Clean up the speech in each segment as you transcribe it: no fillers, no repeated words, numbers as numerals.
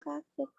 Kaget.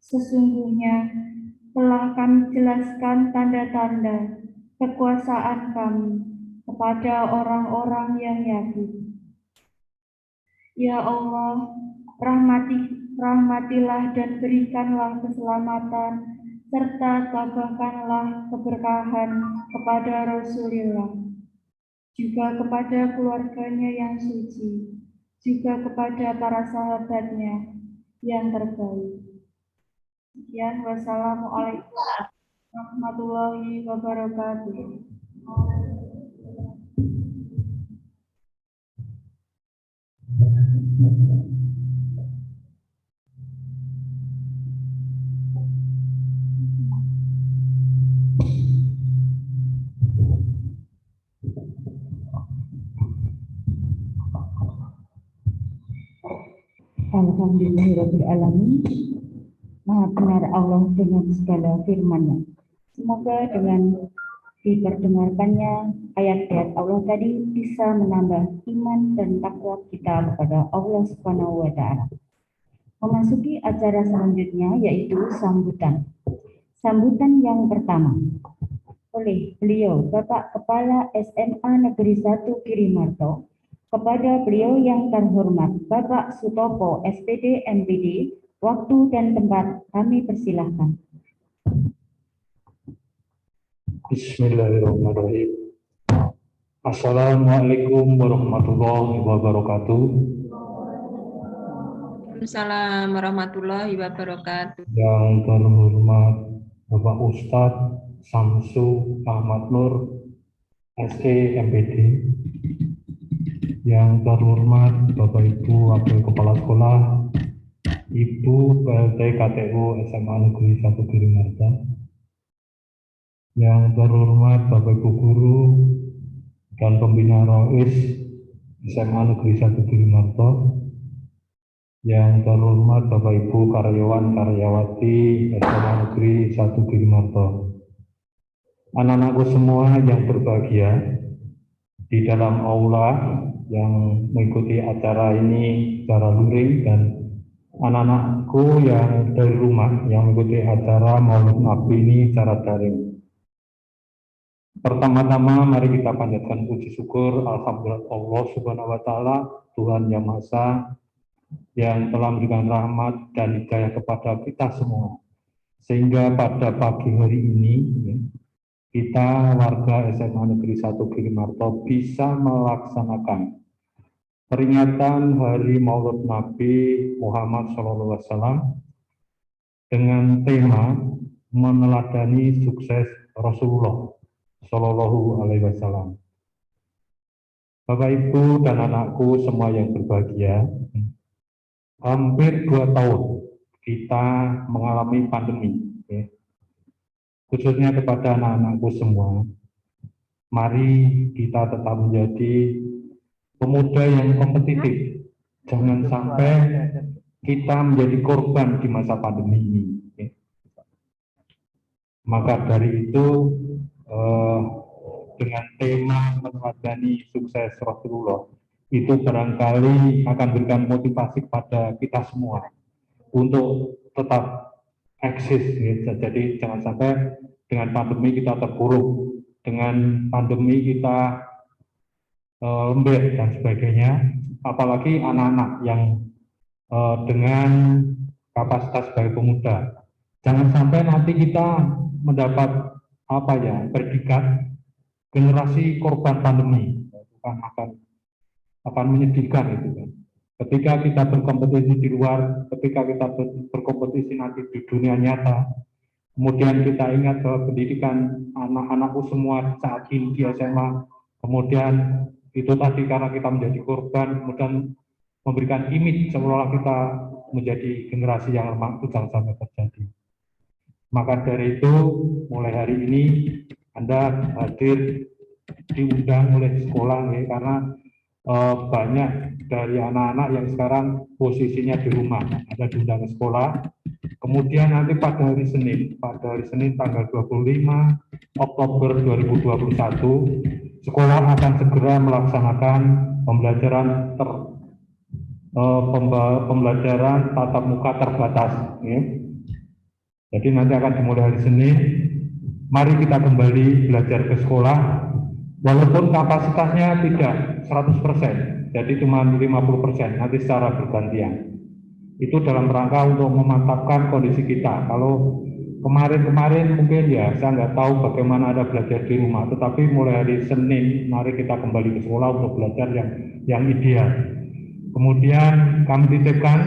Sesungguhnya telah kami jelaskan tanda-tanda kekuasaan kami kepada orang-orang yang yakin. Ya Allah, rahmatilah dan berikanlah keselamatan serta tabahkanlah keberkahan kepada Rasulullah, juga kepada keluarganya yang suci, juga kepada para sahabatnya yang terbaik. Sekian, wassalamualaikum warahmatullahi wabarakatuh. Alhamdulillahirrahmanirrahim. Maha benar Allah dengan segala firman-Nya. Semoga dengan diperdengarkannya ayat-ayat Allah tadi bisa menambah iman dan takwa kita kepada Allah Subhanahu wa Ta'ala. Memasuki acara selanjutnya yaitu sambutan. Sambutan yang pertama oleh beliau Bapak Kepala SMA Negeri 1 Girimarto kepada beliau yang terhormat Bapak Sutopo SPD MPD. Waktu dan tempat kami persilahkan. Bismillahirrahmanirrahim. Assalamualaikum warahmatullahi wabarakatuh. Waalaikumsalam warahmatullahi wabarakatuh. Yang terhormat Bapak Ustadz Samsu Ahmad Nur, SE MPD. Yang terhormat Bapak Ibu Wakil Kepala Sekolah, Ibu PLT KTU SMA Negeri 1 Girimarto. Yang terhormat Bapak Ibu Guru dan Pembina ROIS SMA Negeri 1 Girimarto. Yang terhormat Bapak Ibu karyawan-karyawati SMA Negeri 1 Girimarto. Anak-anakku semua yang berbahagia di dalam aula yang mengikuti acara ini secara luring, dan anak-anakku yang dari rumah yang mengikuti acara Maulid Nabi ini secara daring. Pertama-tama mari kita panjatkan puji syukur alhamdulillah Allah Subhanahu wa Ta'ala, Tuhan Yang Maha Esa, yang telah memberikan rahmat dan hidayah kepada kita semua, sehingga pada pagi hari ini kita warga SMA Negeri 1 Girimarto bisa melaksanakan peringatan Hari Maulid Nabi Muhammad SAW dengan tema meneladani sukses Rasulullah Shallallahu Alaihi Wasallam. Bapak Ibu dan anakku semua yang berbahagia, hampir 2 tahun kita mengalami pandemi, khususnya kepada anak-anakku semua. Mari kita tetap menjadi pemuda yang kompetitif. Jangan sampai kita menjadi korban di masa pandemi ini. Maka dari itu, dengan tema meneladani sukses Rasulullah, itu barangkali akan berikan motivasi kepada kita semua untuk tetap eksis. Jadi jangan sampai dengan pandemi kita terpuruk, dengan pandemi kita lembek dan sebagainya, apalagi anak-anak yang dengan kapasitas sebagai pemuda. Jangan sampai nanti kita mendapat predikat generasi korban pandemi. Akan menyedihkan itu kan. Ketika kita berkompetisi di luar, ketika kita berkompetisi nanti di dunia nyata, kemudian kita ingat bahwa pendidikan anak-anakku semua saat ini di SMA, kemudian itu tadi karena kita menjadi korban, kemudian memberikan image seolah kita menjadi generasi yang lemah, itu jangan sampai terjadi. Maka dari itu, mulai hari ini Anda hadir diundang oleh sekolah, karena banyak dari anak-anak yang sekarang posisinya di rumah, ada diundang ke sekolah. Kemudian nanti pada hari Senin tanggal 25 Oktober 2021, sekolah akan segera melaksanakan pembelajaran tatap muka terbatas. Jadi nanti akan dimulai hari Senin. Mari kita kembali belajar ke sekolah, walaupun kapasitasnya tidak 100%, jadi cuma 50%, nanti secara bergantian. Itu dalam rangka untuk memantapkan kondisi kita. Kalau kemarin-kemarin mungkin ya saya nggak tahu bagaimana ada belajar di rumah, tetapi mulai hari Senin mari kita kembali ke sekolah untuk belajar yang ideal. Kemudian kami titipkan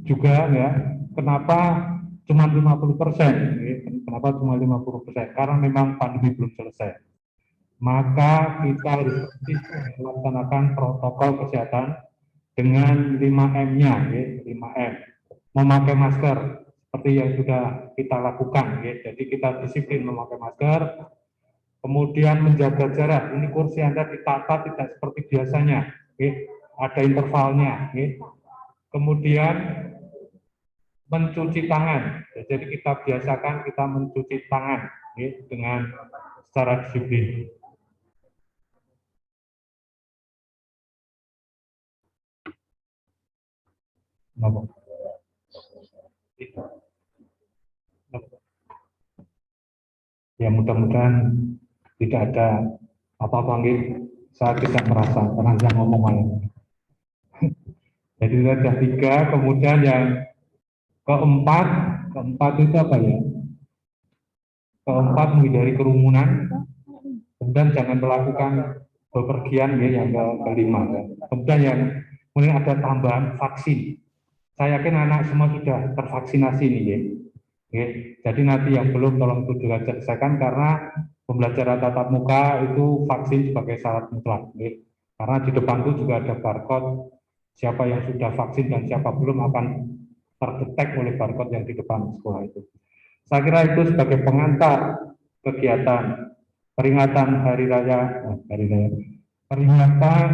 juga ya, kenapa cuma 50%? Kenapa cuma 50%? Karena memang pandemi belum selesai. Maka kita harus melaksanakan protokol kesehatan dengan 5M-nya, 5M. Memakai masker seperti yang sudah kita lakukan, jadi kita disiplin memakai masker. Kemudian menjaga jarak. Ini kursi Anda ditata tidak seperti biasanya, ada intervalnya. Kemudian mencuci tangan. Jadi kita biasakan kita mencuci tangan dengan secara disiplin. Ya mudah-mudahan tidak ada apa-apa, saya tidak merasa karena saya ngomong malah. Jadi sudah 3, kemudian yang keempat itu apa ya? Keempat, menghindari kerumunan, kemudian jangan melakukan bepergian yang kelima. Kemudian yang kemudian ada tambahan vaksin. Saya yakin anak semua sudah tervaksinasi nih Jadi nanti yang belum tolong itu diselesaikan karena pembelajaran tatap muka itu vaksin sebagai syarat mutlak. Karena di depan itu juga ada barcode, siapa yang sudah vaksin dan siapa belum akan terdetek oleh barcode yang di depan sekolah itu. Saya kira itu sebagai pengantar kegiatan peringatan peringatan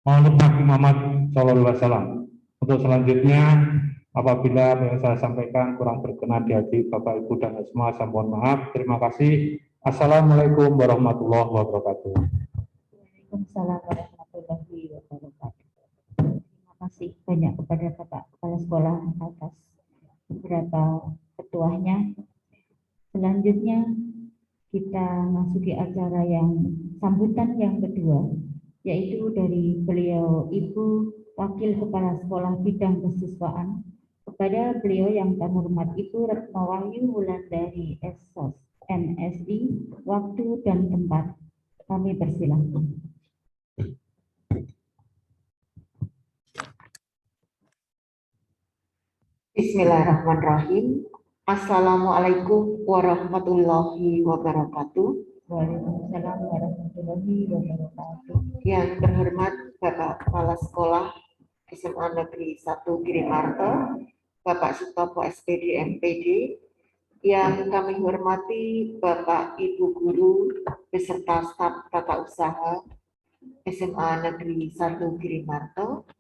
Maulid Nabi Muhammad SAW. Untuk selanjutnya, apabila yang saya sampaikan kurang berkenan di hati Bapak Ibu dan semua, saya mohon maaf. Terima kasih. Assalamualaikum warahmatullahi wabarakatuh. Waalaikumsalam warahmatullahi wabarakatuh. Terima kasih banyak kepada Bapak Kepala Sekolah atas beberapa petuahnya. Selanjutnya kita masuki acara yang sambutan yang kedua, yaitu dari beliau Ibu Wakil Kepala Sekolah Bidang Kesiswaan. Kepada beliau yang terhormat Ibu Retno Wahyu Wulandari SOS MSI, waktu dan tempat kami persilahkan. Bismillahirrahmanirrahim. Assalamualaikum warahmatullahi wabarakatuh. Waalaikumsalam warahmatullahi wabarakatuh. Yang terhormat Bapak Kepala Sekolah SMA Negeri 1 Girimarto, Bapak Sutopo SPD MPD, yang kami hormati Bapak Ibu Guru beserta staf tata usaha SMA Negeri 1 Girimarto,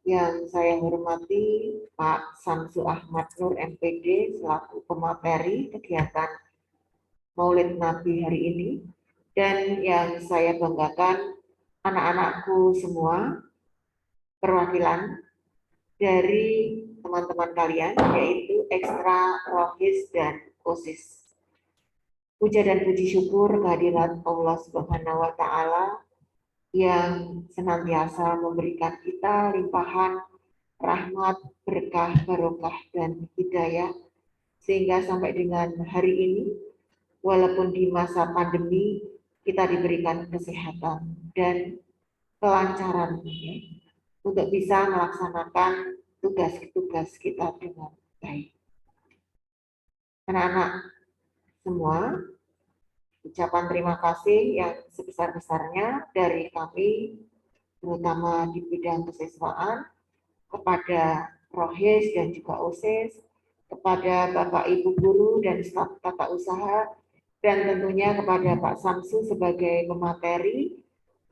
yang saya hormati Pak Samsu Ahmad Nur MPD selaku pemateri kegiatan Maulid Nabi hari ini, dan yang saya banggakan anak-anakku semua, perwakilan dari teman-teman kalian, yaitu Ekstra, Rohis, dan OSIS. Puja dan puji syukur kehadirat Allah Subhanahu wa Ta'ala yang senantiasa memberikan kita limpahan rahmat, berkah, barokah, dan hidayah, sehingga sampai dengan hari ini, walaupun di masa pandemi, kita diberikan kesehatan dan kelancaran untuk bisa melaksanakan tugas-tugas kita dengan baik. Anak-anak semua, ucapan terima kasih yang sebesar-besarnya dari kami, terutama di bidang kesiswaan, kepada Rohis dan juga OSIS, kepada Bapak Ibu Guru dan staf tata usaha, dan tentunya kepada Pak Samsu sebagai pemateri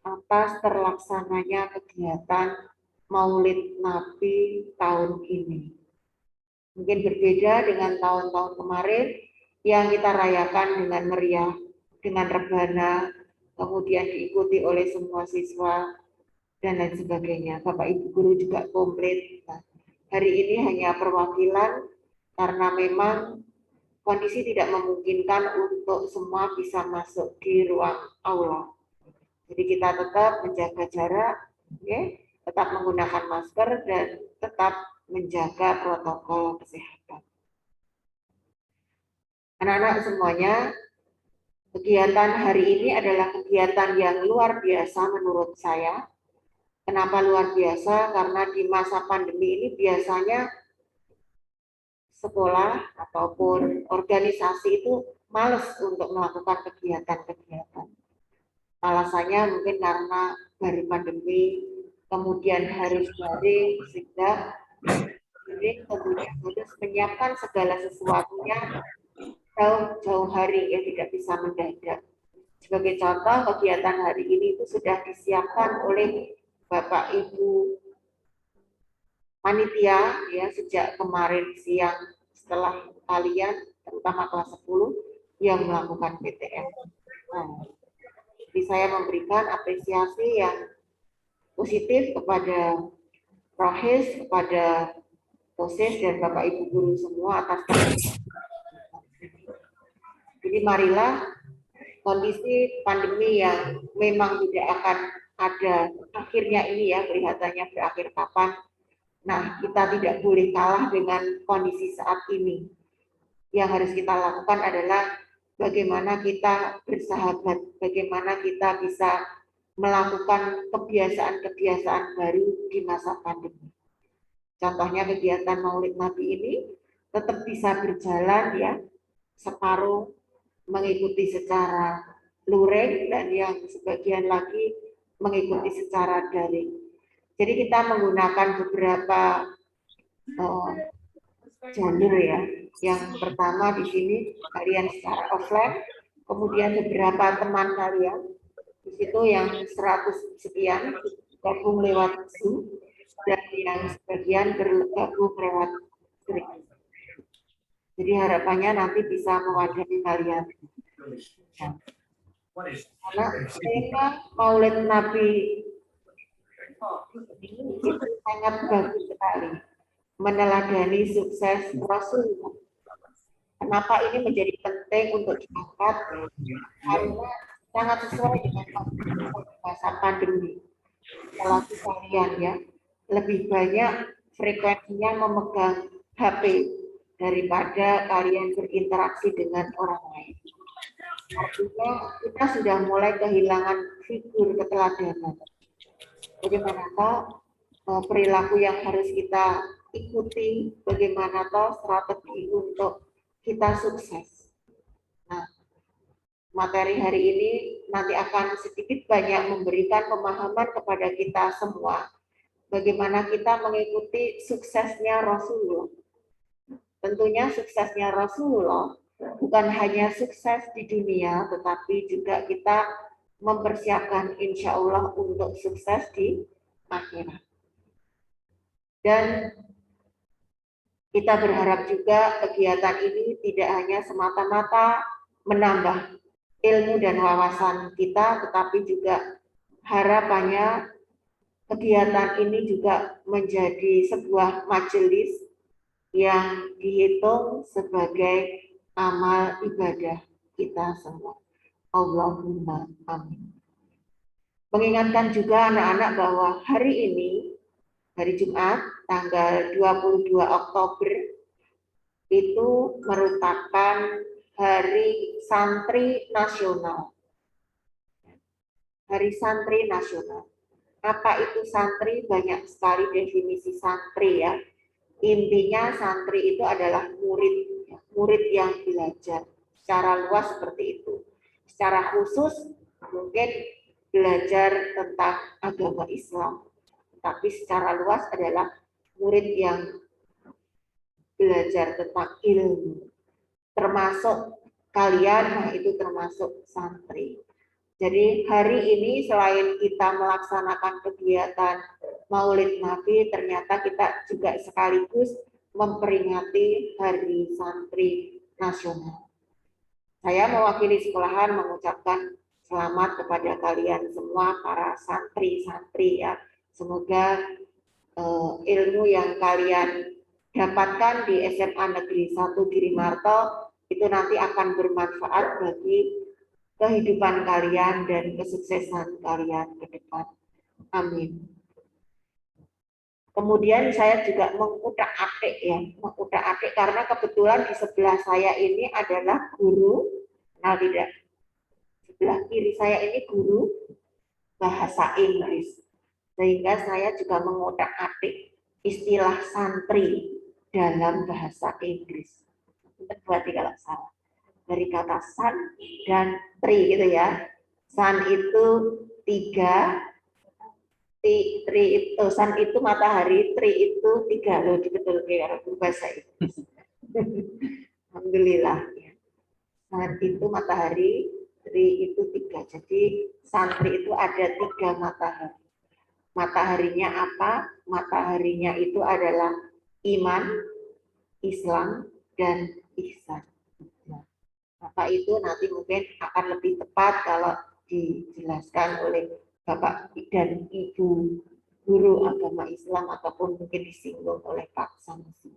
atas terlaksananya kegiatan Maulid Nabi tahun ini. Mungkin berbeda dengan tahun-tahun kemarin yang kita rayakan dengan meriah, dengan rebana, kemudian diikuti oleh semua siswa, dan lain sebagainya. Bapak Ibu Guru juga komplit. Nah, hari ini hanya perwakilan karena memang kondisi tidak memungkinkan untuk semua bisa masuk di ruang aula. Jadi kita tetap menjaga jarak, tetap menggunakan masker dan tetap menjaga protokol kesehatan. Anak-anak semuanya, kegiatan hari ini adalah kegiatan yang luar biasa menurut saya. Kenapa luar biasa? Karena di masa pandemi ini biasanya sekolah ataupun organisasi itu males untuk melakukan kegiatan-kegiatan. Alasannya mungkin karena dari pandemi, kemudian harus daring, sehingga kemudian harus menyiapkan segala sesuatunya jauh-jauh hari, ya tidak bisa mendadak. Sebagai contoh, kegiatan hari ini itu sudah disiapkan oleh Bapak Ibu panitia ya sejak kemarin siang setelah kalian terutama kelas 10 yang melakukan PTM. Nah, jadi saya memberikan apresiasi yang positif kepada Rohis, kepada OSIS dan Bapak Ibu guru semua atas jadi marilah kondisi pandemi yang memang tidak akan ada akhirnya ini ya, kelihatannya berakhir kapan. Nah, kita tidak boleh kalah dengan kondisi saat ini. Yang harus kita lakukan adalah bagaimana kita bersahabat, bagaimana kita bisa melakukan kebiasaan-kebiasaan baru di masa pandemi. Contohnya kegiatan Maulid Nabi ini tetap bisa berjalan ya, separuh mengikuti secara luring dan yang sebagian lagi mengikuti secara daring. Jadi kita menggunakan beberapa jalur ya. Yang pertama di sini kalian secara offline, kemudian beberapa teman kalian di situ yang 100 sekian gabung lewat Zoom dan yang sebagian bergabung lewat Stream. Jadi harapannya nanti bisa mewadahi kalian. Nah, karena tema Maulid Nabi ini sangat bagus sekali, meneladani sukses Rasulullah. Kenapa ini menjadi penting untuk diangkat? Karena sangat sesuai dengan masa pandemi. Apalagi kalian ya, lebih banyak frekuensinya memegang HP daripada kalian berinteraksi dengan orang lain. Artinya kita sudah mulai kehilangan figur keteladanan. Bagaimana perilaku yang harus kita ikuti, bagaimana strategi untuk kita sukses. Nah, materi hari ini nanti akan sedikit banyak memberikan pemahaman kepada kita semua bagaimana kita mengikuti suksesnya Rasulullah. Tentunya suksesnya Rasulullah bukan hanya sukses di dunia, tetapi juga kita mempersiapkan insya Allah untuk sukses di akhirat. Dan kita berharap juga kegiatan ini tidak hanya semata-mata menambah ilmu dan wawasan kita, tetapi juga harapannya kegiatan ini juga menjadi sebuah majelis yang dihitung sebagai amal ibadah kita semua. Allahumma amin. Mengingatkan juga anak-anak bahwa hari ini, hari Jumat, tanggal 22 Oktober, itu merupakan Hari Santri Nasional. Hari Santri Nasional. Apa itu santri? Banyak sekali definisi santri ya. Intinya santri itu adalah murid yang belajar. Secara luas seperti itu. Secara khusus mungkin belajar tentang agama Islam. Tapi secara luas adalah murid yang belajar tentang ilmu. Termasuk kalian, nah itu termasuk santri. Jadi hari ini selain kita melaksanakan kegiatan Maulid Nabi, ternyata kita juga sekaligus memperingati Hari Santri Nasional. Saya mewakili sekolahan mengucapkan selamat kepada kalian semua para santri-santri ya. Semoga ilmu yang kalian dapatkan di SMA Negeri 1 Girimarto itu nanti akan bermanfaat bagi kehidupan kalian dan kesuksesan kalian ke depan. Amin. Kemudian saya juga mengutak-atik ya, mengutak-atik karena kebetulan di sebelah saya ini adalah guru, nah tidak, sebelah kiri saya ini guru bahasa Inggris. Sehingga saya juga mengutak-atik istilah santri dalam bahasa Inggris. Berarti kalau salah. Dari kata san dan tri gitu ya. San itu 3, tri itu, san itu matahari, tri itu 3. Loh, betul kayak bahasa Inggris. Alhamdulillah ya. San itu matahari, tri itu 3. Jadi santri itu ada 3 matahari. Mataharinya apa? Mataharinya itu adalah iman, Islam, dan ihsan. Bapak itu nanti mungkin akan lebih tepat kalau dijelaskan oleh Bapak dan Ibu guru agama Islam ataupun mungkin disinggung oleh Pak Samsu.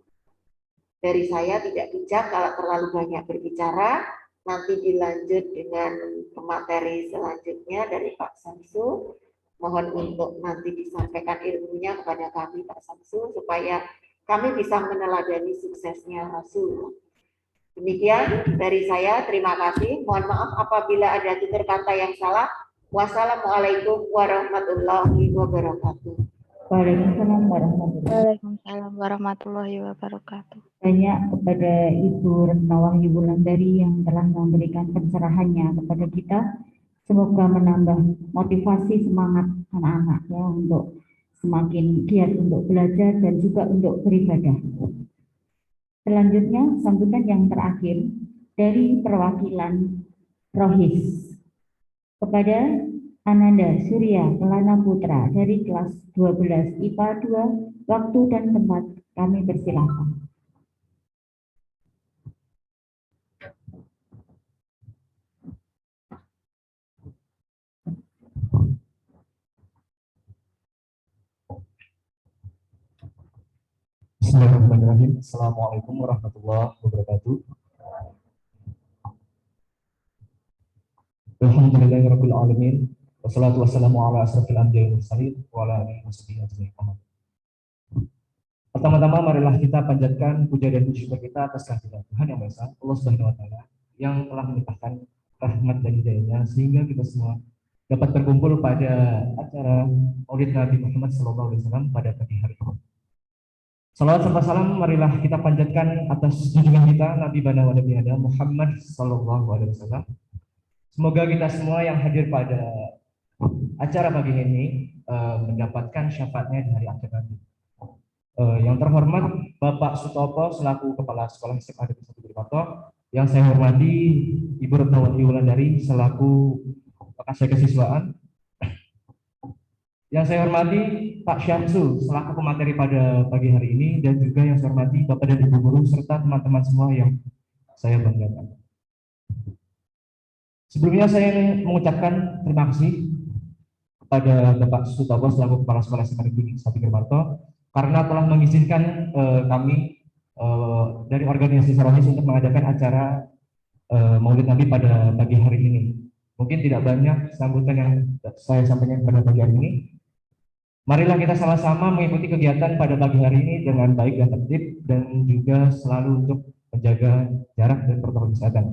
Dari saya tidak bijak kalau terlalu banyak berbicara, nanti dilanjut dengan materi selanjutnya dari Pak Samsu. Mohon untuk nanti disampaikan ilmunya kepada kami Pak Samsu supaya kami bisa meneladani suksesnya Rasul. Demikian dari saya, terima kasih. Mohon maaf apabila ada tutur kata yang salah. Wassalamualaikum warahmatullahi wabarakatuh. Waalaikumsalam warahmatullahi Waalaikumsalam warahmatullahi wabarakatuh. banyak kepada Ibu Retno Wahyu Wulandari yang telah memberikan pencerahannya kepada kita. Semoga menambah motivasi semangat anak-anak ya untuk semakin giat untuk belajar dan juga untuk beribadah. Selanjutnya sambutan yang terakhir dari perwakilan Rohis kepada Ananda Surya Kelana Putra dari kelas 12 IPA 2. Waktu dan tempat kami persilahkan. Bismillahirrahmanirrahim. Assalamualaikum warahmatullahi wabarakatuh. Alhamdulillahirabbil alamin. Wassalatu wassalamu ala asrofil anbiya'i wal mursalin wa ala alihi washabihi ajmain. Pertama-tama marilah kita panjatkan puja dan puji syukur kita atas kehadirat Tuhan Yang Maha Esa, Allah Subhanahu wa taala yang telah melimpahkan rahmat dan hidayahnya sehingga kita semua dapat berkumpul pada acara Maulid Nabi Muhammad SAW pada pagi hari ini. Salawat serta salam marilah kita panjatkan atas junjungan kita Nabi Bana wa Nabi Ada Muhammad SAW. Semoga kita semua yang hadir pada acara pagi ini mendapatkan syafaatnya di hari akhir nanti. Yang terhormat Bapak Sutopo selaku Kepala Sekolah SMA Negeri 1 Girimarto, yang saya hormati Ibu Retno Wahyu Wulandari selaku Kasih Kesiswaan, yang saya hormati Pak Syamsu selaku pemateri pada pagi hari ini, dan juga yang saya hormati Bapak dan Ibu guru serta teman-teman semua yang saya banggakan. Sebelumnya saya mengucapkan terima kasih kepada Bapak Sutopo selaku Kepala Sekolah SMA Negeri 1 Girimarto karena telah mengizinkan kami dari organisasi Rohis untuk mengadakan acara Maulid Nabi pada pagi hari ini. Mungkin tidak banyak sambutan yang saya sampaikan pada pagi hari ini. Marilah kita sama-sama mengikuti kegiatan pada pagi hari ini dengan baik dan tertib, dan juga selalu untuk menjaga jarak dan protokol kesehatan.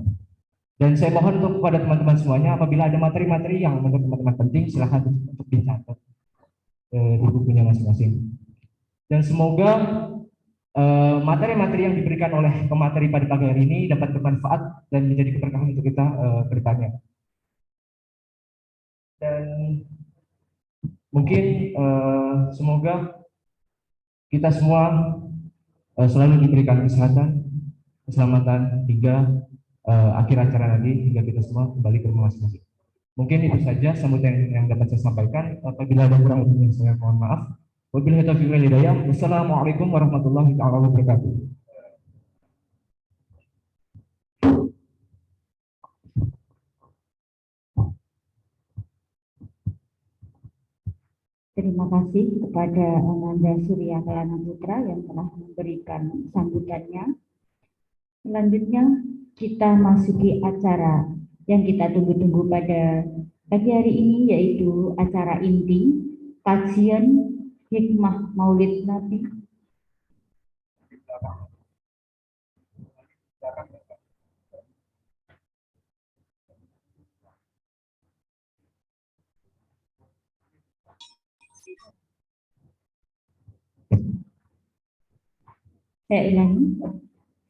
Dan saya mohon untuk kepada teman-teman semuanya, apabila ada materi-materi yang menurut teman-teman penting, silahkan untuk dicatat di bukunya masing-masing. Dan semoga materi-materi yang diberikan oleh pemateri pada pagi hari ini dapat bermanfaat dan menjadi keberkahan untuk kita ke depannya. Dan mungkin semoga kita semua selalu diberikan kesehatan, keselamatan hingga akhir acara nanti, hingga kita semua kembali ke rumah masing-masing. Mungkin itu saja sambutan yang dapat saya sampaikan. Apabila ada kurang lebihnya saya mohon maaf. Wabillahi taufiq wal hidayah. Wassalamualaikum warahmatullahi wabarakatuh. Terima kasih kepada Ananda Surya Kelana Putra yang telah memberikan sambutannya. Selanjutnya kita masuki acara yang kita tunggu-tunggu pada pagi hari ini, yaitu acara inti kajian hikmah Maulid Nabi. Saya ulangi.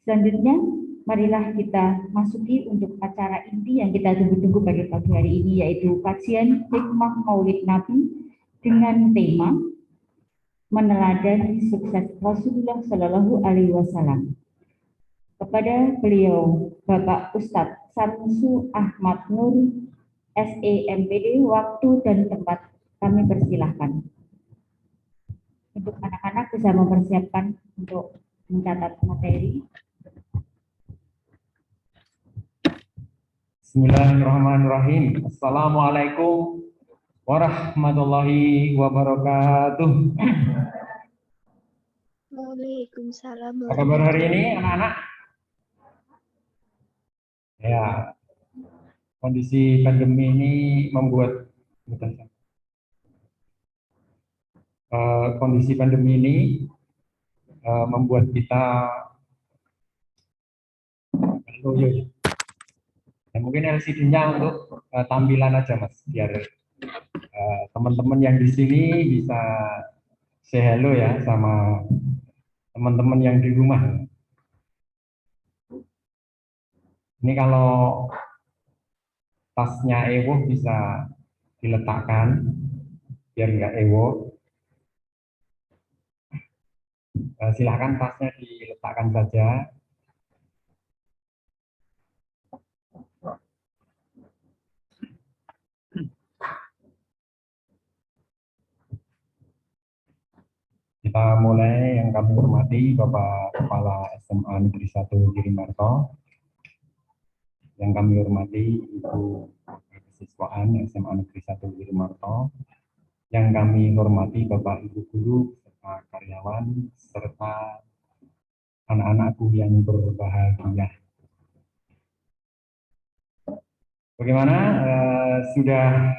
Selanjutnya, marilah kita masuki untuk acara inti yang kita tunggu-tunggu pada pagi hari ini, yaitu kajian hikmah Maulid Nabi dengan tema meneladani sukses Rasulullah Shallallahu Alaihi Wasallam. Kepada beliau, Bapak Ustadz Samsu Ahmad Nur, SEMPD, waktu dan tempat kami persilahkan. Untuk anak-anak bisa mempersiapkan untuk mencatat materi. Bismillahirrahmanirrahim. Assalamualaikum warahmatullahi wabarakatuh. Waalaikumsalam. Apa kabar hari ini anak-anak? Ya, kondisi pandemi ini membuat membuat kita ya, mungkin LCD-nya untuk tampilan aja Mas, biar teman-teman yang di sini bisa say hello ya sama teman-teman yang di rumah. Ini kalau tasnya Ewo bisa diletakkan biar nggak Ewo. Silahkan tasnya diletakkan saja. Kita mulai. Yang kami hormati Bapak Kepala SMA Negeri 1 Girimarto, yang kami hormati Ibu Siswaan SMA Negeri 1 Girimarto, yang kami hormati Bapak Ibu Guru serta karyawan serta anak-anakku yang berbahagia. Bagaimana? Sudah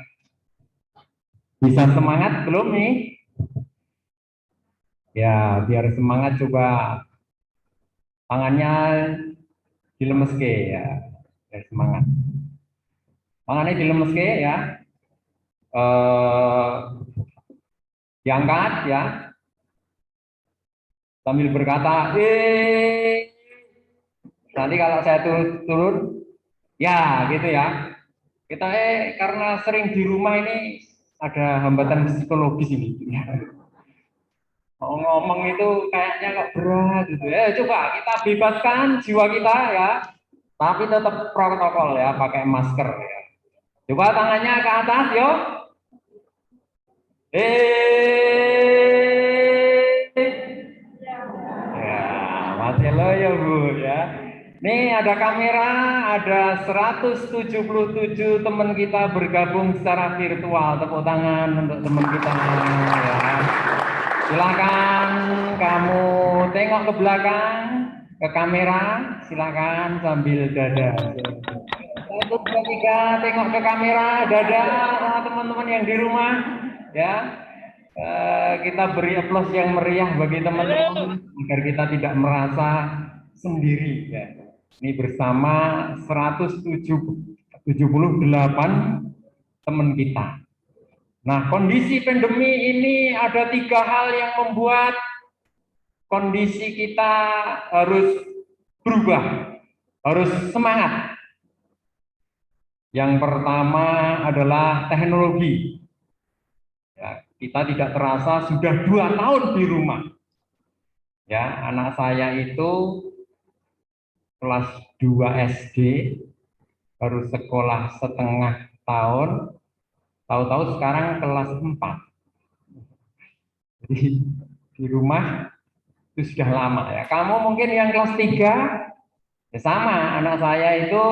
bisa semangat belum nih? Ya, biar semangat coba tangannya dilemeske ya, biar semangat. Tangannya dilemeske ya, diangkat ya, sambil berkata, nanti kalau saya turun, ya gitu ya. Kita karena sering di rumah ini ada hambatan psikologis ini. Ngomong itu kayaknya kok berat gitu ya. Coba kita bebaskan jiwa kita ya, tapi tetap protokol ya, pakai masker ya. Coba tangannya ke atas yuk. Ya, masih lo ya Bu ya. Nih ada kamera, ada 177 teman kita bergabung secara virtual. Tepuk tangan untuk teman kita ya. Silakan kamu tengok ke belakang, ke kamera, silakan sambil dada. Satu, dua, tiga, tengok ke kamera, dada, teman-teman yang di rumah, ya. Kita beri aplaus yang meriah bagi teman-teman agar kita tidak merasa sendiri. Ya. Ini bersama 178 teman kita. Nah, kondisi pandemi ini ada 3 hal yang membuat kondisi kita harus berubah, harus semangat. Yang pertama adalah teknologi. Ya, kita tidak terasa sudah 2 tahun di rumah. Ya, anak saya itu kelas 2 SD, baru sekolah setengah tahun. Tahu-tahu sekarang kelas 4. Jadi di rumah itu sudah lama ya. Kamu mungkin yang kelas 3 ya sama, anak saya itu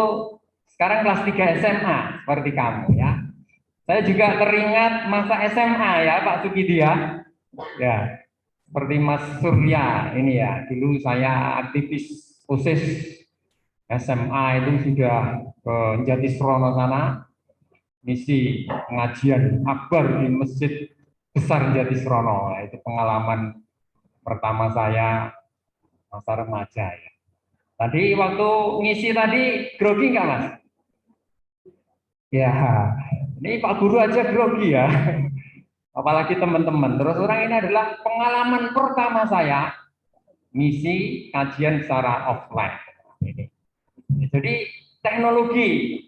sekarang kelas 3 SMA seperti kamu ya. Saya juga teringat masa SMA ya Pak Sukidi ya. Ya, seperti Mas Surya ini ya. Dulu saya aktivis OSIS SMA itu sudah ke Jatisrono sana, misi pengajian akbar di Masjid Besar Jatisrono. Itu pengalaman pertama saya masa remaja ya. Tadi waktu ngisi tadi grogi nggak Mas? Ya, ini Pak Guru aja grogi ya. Apalagi teman-teman. Terus orang ini adalah pengalaman pertama saya ngisi kajian secara offline. Ini. Jadi teknologi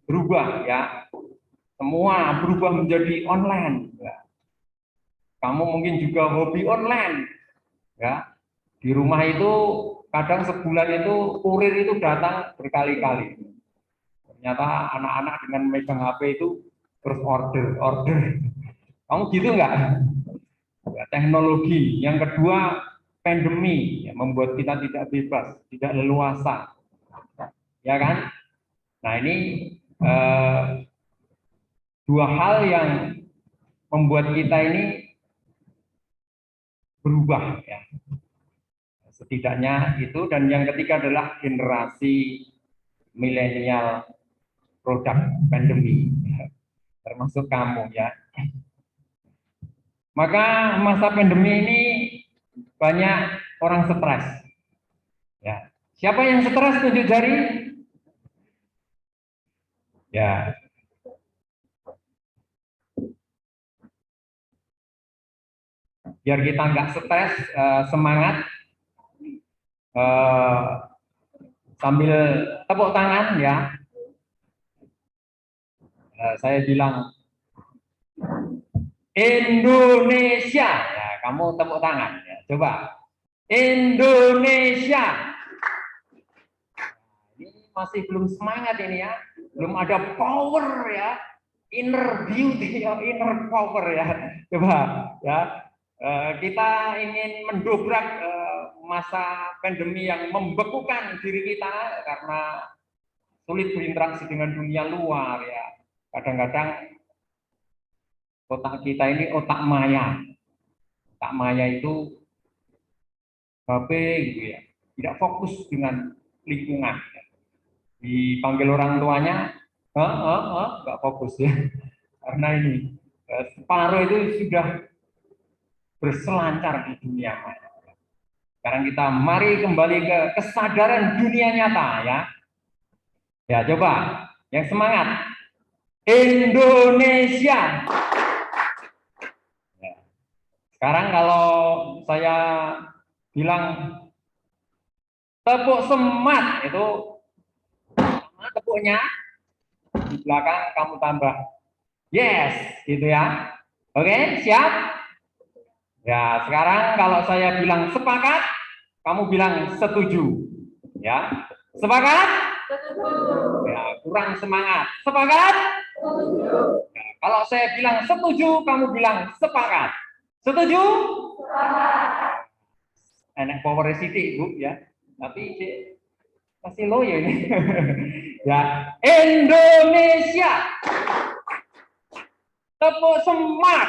berubah ya. Semua berubah menjadi online. Ya. Kamu mungkin juga hobi online. Ya. Di rumah itu kadang sebulan itu kurir itu datang berkali-kali. Ternyata anak-anak dengan megang HP itu terus order. Kamu gitu nggak? Ya, teknologi. Yang kedua, pandemi ya, membuat kita tidak bebas, tidak leluasa. Ya kan? Nah ini dua hal yang membuat kita ini berubah. Ya. Setidaknya itu. Dan yang ketiga adalah generasi milenial produk pandemi, termasuk kamu ya. Maka masa pandemi ini banyak orang stres. Ya. Siapa yang stres tunjuk jari? Ya. Biar kita nggak stres, semangat, sambil tepuk tangan ya. Saya bilang Indonesia, ya, kamu tepuk tangan ya. Coba Indonesia. Ini masih belum semangat ini ya, belum ada power ya, inner beauty ya, inner power ya. Coba ya, kita ingin mendobrak masa pandemi yang membekukan diri kita karena sulit berinteraksi dengan dunia luar ya. Kadang-kadang otak kita ini otak maya. Otak maya itu HP gitu ya, tidak fokus dengan lingkungan. Dipanggil orang tuanya, nggak fokus ya. Karena ini separuh itu sudah berselancar di dunia maya. Sekarang kita mari kembali ke kesadaran dunia nyata ya. Ya coba, yang semangat. Indonesia. Ya. Sekarang kalau saya bilang tepuk semat, itu tepuknya di belakang kamu tambah yes, gitu ya. Oke, siap? Ya, sekarang kalau saya bilang sepakat, kamu bilang setuju. Ya, sepakat? Ya, kurang semangat. Sepakat? Ya, kalau saya bilang setuju, kamu bilang sepakat. Setuju? Enak power sidik, Bu ya. Tapi masih loyo ini. Ya, Indonesia. Tepuk semangat.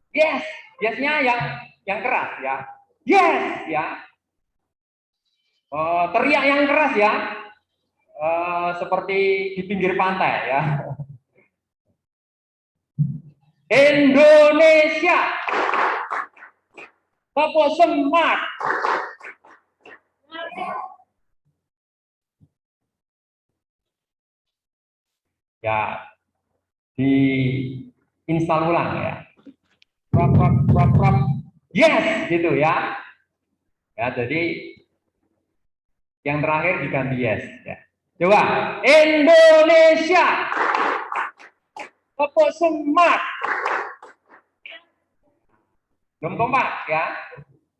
Yes, yesnya yang keras ya. Yes ya. Teriak yang keras ya. Seperti di pinggir pantai ya. Indonesia. Tepuk semangat. Ya, di install ulang ya. Prop. Yes, gitu ya. Ya, jadi yang terakhir diganti yes ya. Coba Indonesia. Tepuk semangat. Belum kompak ya.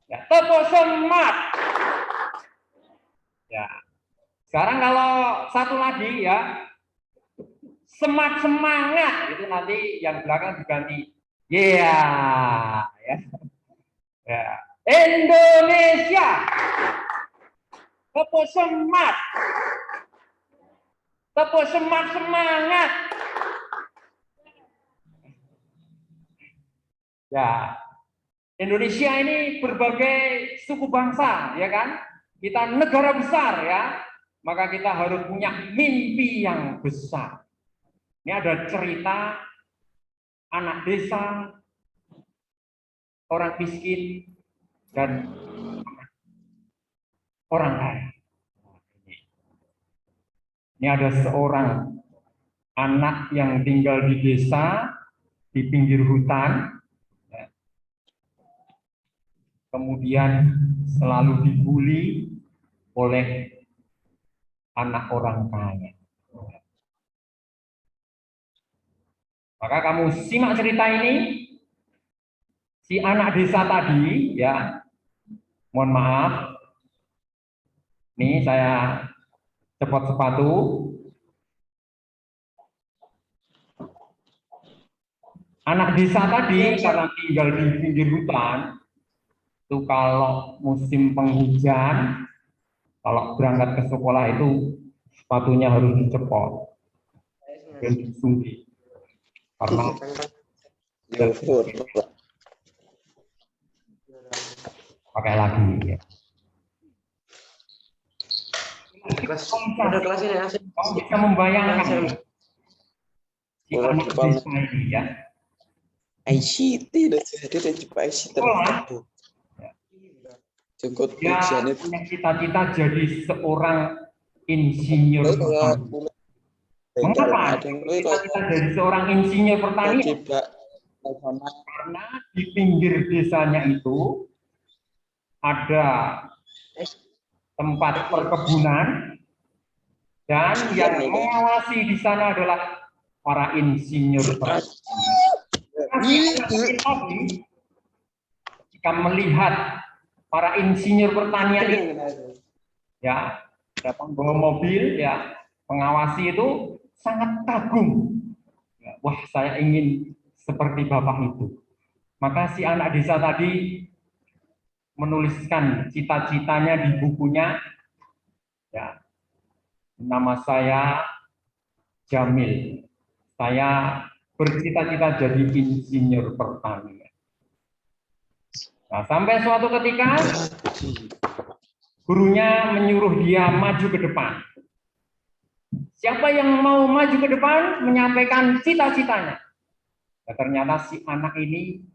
Ya, tepuk semangat. Ya. Sekarang kalau satu lagi ya. Semangat itu nanti yang belakang diganti yeah ya. Ya. Indonesia. Tepuk semangat. Tepuk semangat. Ya, Indonesia ini berbagai suku bangsa, ya kan? Kita negara besar, ya. Maka kita harus punya mimpi yang besar. Ini ada cerita anak desa, orang miskin, dan orang kaya. Ini ada seorang anak yang tinggal di desa, di pinggir hutan, kemudian selalu dibully oleh anak orang kaya. Maka kamu simak cerita ini, si anak desa tadi, ya, mohon maaf, nih saya cepot sepatu. Anak desa tadi karena tinggal di pinggir hutan, itu kalau musim penghujan, kalau berangkat ke sekolah itu sepatunya harus dicepot dan disungki karena pakai lagi ya. Udah kelas ini ya. Kamu bisa membayangkan si anak desa ini ya. ICT dan jadi cepat ICT tertentu. Jenggot Dia punya cita-cita jadi seorang insinyur pertanian. Mengapa cita-cita jadi seorang insinyur pertanian? Karena di pinggir desanya itu ada tempat perkebunan dan yang mengawasi di sana adalah para insinyur pertanian. Jika melihat para insinyur pertanian itu, ya, datang bawa mobil, ya, pengawasi itu sangat kagum. Ya, wah, saya ingin seperti bapak itu. Maka si anak desa tadi menuliskan cita-citanya di bukunya. Ya, nama saya Jamil. Saya bercita-cita jadi insinyur pertanian. Nah, sampai suatu ketika gurunya menyuruh dia maju ke depan. Siapa yang mau maju ke depan menyampaikan cita-citanya? Nah, ternyata si anak ini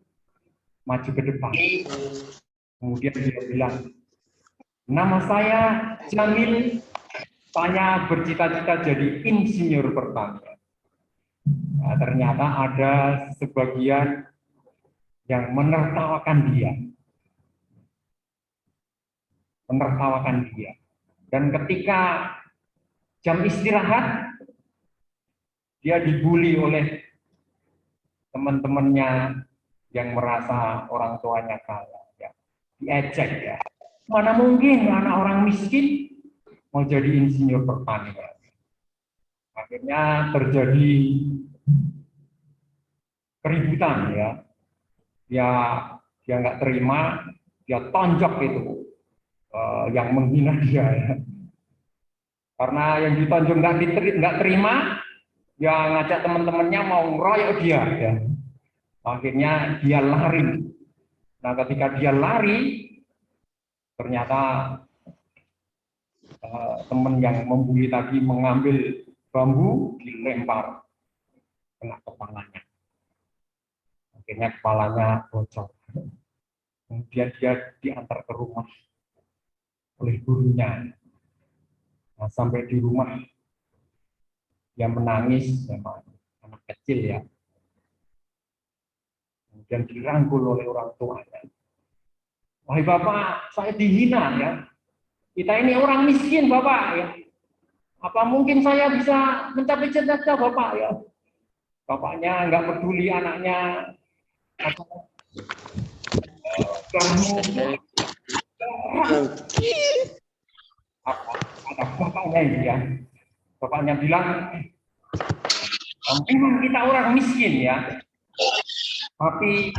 maju ke depan. Kemudian dia bilang, nama saya Jamil, saya bercita-cita jadi insinyur pertanian. Nah, ternyata ada sebagian yang menertawakan dia. Menertawakan dia. Dan ketika jam istirahat, dia dibully oleh teman-temannya yang merasa orang tuanya kaya. Ya. Diejek ya. Mana mungkin anak orang miskin mau jadi insinyur pertanian. Akhirnya terjadi keributan ya. Dia nggak terima, dia tonjok itu yang menghina dia ya. Karena yang ditonjok nggak terima, dia ngajak teman-temannya mau ngeroyok dia ya. Akhirnya dia lari. Nah, ketika dia lari, ternyata teman yang membuli tadi mengambil bambu, dilempar kena kepalanya. Akhirnya kepalanya bocor. Kemudian dia diantar ke rumah oleh gurunya. Nah, sampai di rumah dia menangis, memang anak kecil ya. Kemudian dirangkul oleh orang tuanya. Wahai bapak, saya dihina ya. Kita ini orang miskin bapak ya. Apa mungkin saya bisa mencapai cita-cita bapak ya? Bapaknya nggak peduli anaknya. Ada bapaknya ini ya. Bapaknya bilang, memang kita orang miskin ya. Tapi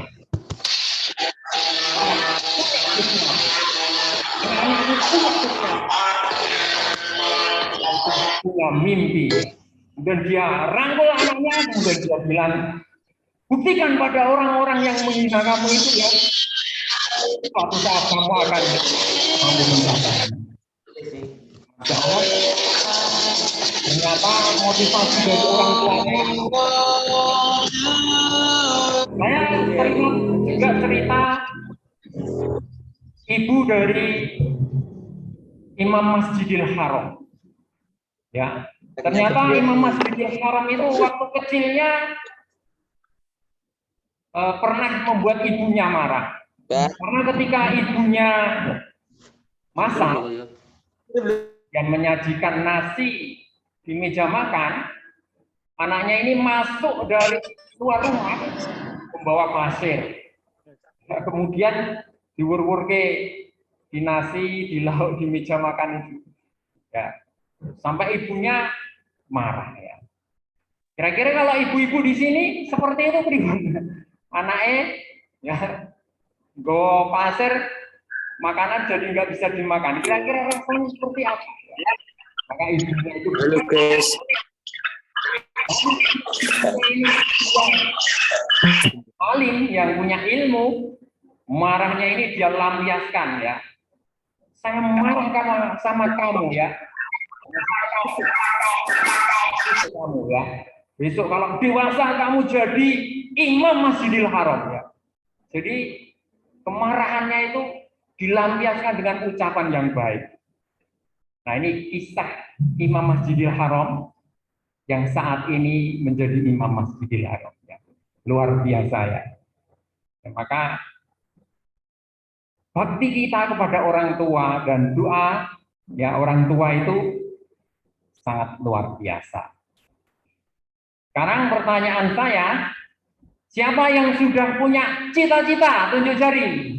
dalam mimpi. Dan dia rangkul anaknya, kemudian dia bilang, buktikan pada orang-orang yang menghina kamu itu ya, suatu saat kamu akan mampu mencapai. Masya Allah, ternyata motivasi dari orang tuanya. Saya teringat juga cerita ibu dari Imam Masjidil Haram. Ya, ternyata Imam Masjidil Haram itu waktu kecilnya pernah membuat ibunya marah. Karena ketika ibunya masak dan menyajikan nasi di meja makan, anaknya ini masuk dari luar rumah membawa pasir. Nah, kemudian diwur-wurke di nasi, di lauk, di meja makan itu. Ya, sampai ibunya marah ya. Kira-kira kalau ibu-ibu di sini seperti itu bagaimana? Anaknya ya go pasir, makanan jadi nggak bisa dimakan. Kira-kira rasanya seperti apa? Maka ibunya itu. Halo guys. Alim yang punya ilmu, marahnya ini dia lampiaskan ya. Saya marah sama kamu ya. Kamu ya. Besok kalau dewasa kamu jadi imam Masjidil Haram ya. Jadi kemarahannya itu dilampiaskan dengan ucapan yang baik. Nah, ini kisah Imam Masjidil Haram yang saat ini menjadi Imam Masjidil Haram ya. Luar biasa ya. Maka bakti kita kepada orang tua dan doa ya orang tua itu sangat luar biasa. Sekarang pertanyaan saya, siapa yang sudah punya cita-cita? Tunjuk jari.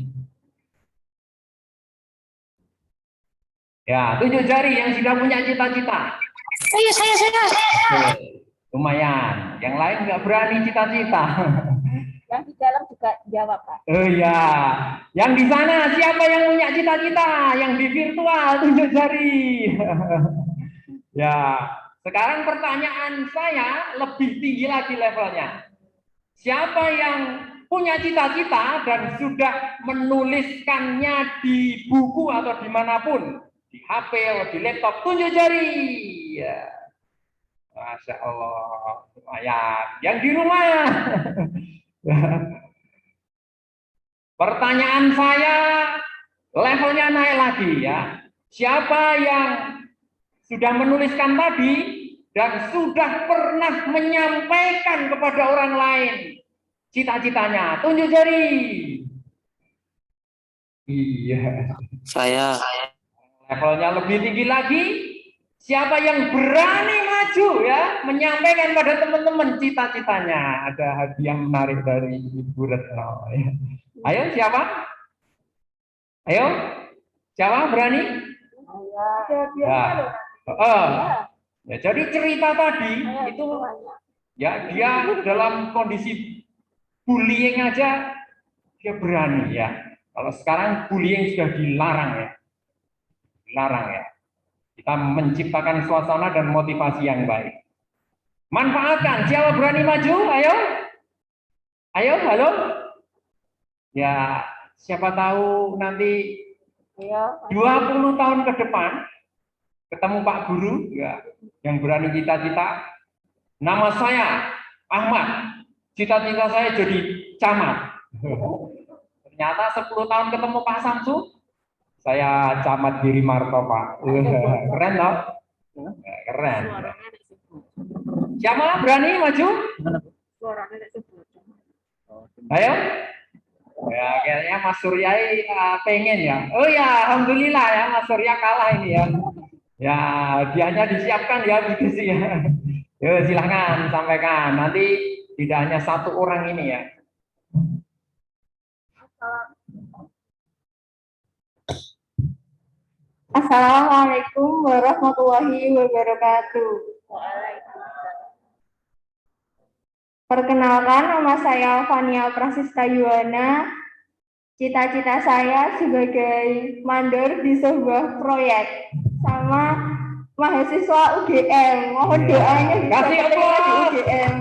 Ya, tunjuk jari yang sudah punya cita-cita. Saya. Lumayan. Yang lain nggak berani cita-cita. Yang di dalam juga jawab, Pak. Oh iya. Yang di sana siapa yang punya cita-cita? Yang di virtual tunjuk jari. Ya. Sekarang pertanyaan saya lebih tinggi lagi levelnya. Siapa yang punya cita-cita dan sudah menuliskannya di buku atau dimanapun, di HP atau di laptop, tunjuk jari. Ya. Masya Allah. Lumayan. Yang di rumah. Pertanyaan saya levelnya naik lagi ya. Siapa yang sudah menuliskan tadi dan sudah pernah menyampaikan kepada orang lain cita-citanya? Tunjuk jari. Iya. Saya. Levelnya lebih tinggi lagi. Siapa yang berani maju ya menyampaikan pada teman-teman cita-citanya? Ada hadiah menarik dari Ibu Retno. Ya. Ayo siapa? Ayo siapa berani? Ya. Ya, jadi cerita tadi itu ya dia dalam kondisi bullying aja dia berani ya. Kalau sekarang bullying sudah dilarang ya, dilarang ya. Kita menciptakan suasana dan motivasi yang baik. Manfaatkan. Siapa berani maju? Ayo, ayo, halo. Ya, siapa tahu nanti 20 tahun ke depan ketemu Pak Guru ya, yang berani cita-cita. Nama saya Ahmad, cita-cita saya jadi camat. Ternyata 10 tahun ketemu Pak Samsu, saya camat Giri Marto Pak. Keren loh, keren. Siapa berani maju? Ayo. Ya, kayaknya Mas Surya pengen ya. Oh ya, alhamdulillah ya Mas Surya kalah ini ya. Ya, hadiahnya disiapkan ya gitu sih ya. Yo, silahkan sampaikan. Nanti tidak hanya satu orang ini ya. Assalamualaikum warahmatullahi wabarakatuh. Perkenalkan, nama saya Fania Prasiska Yuwana. Cita-cita saya sebagai mandor di sebuah proyek sama mahasiswa UGM. Mohon doanya bisa Kasih keterima di aplaus. UGM.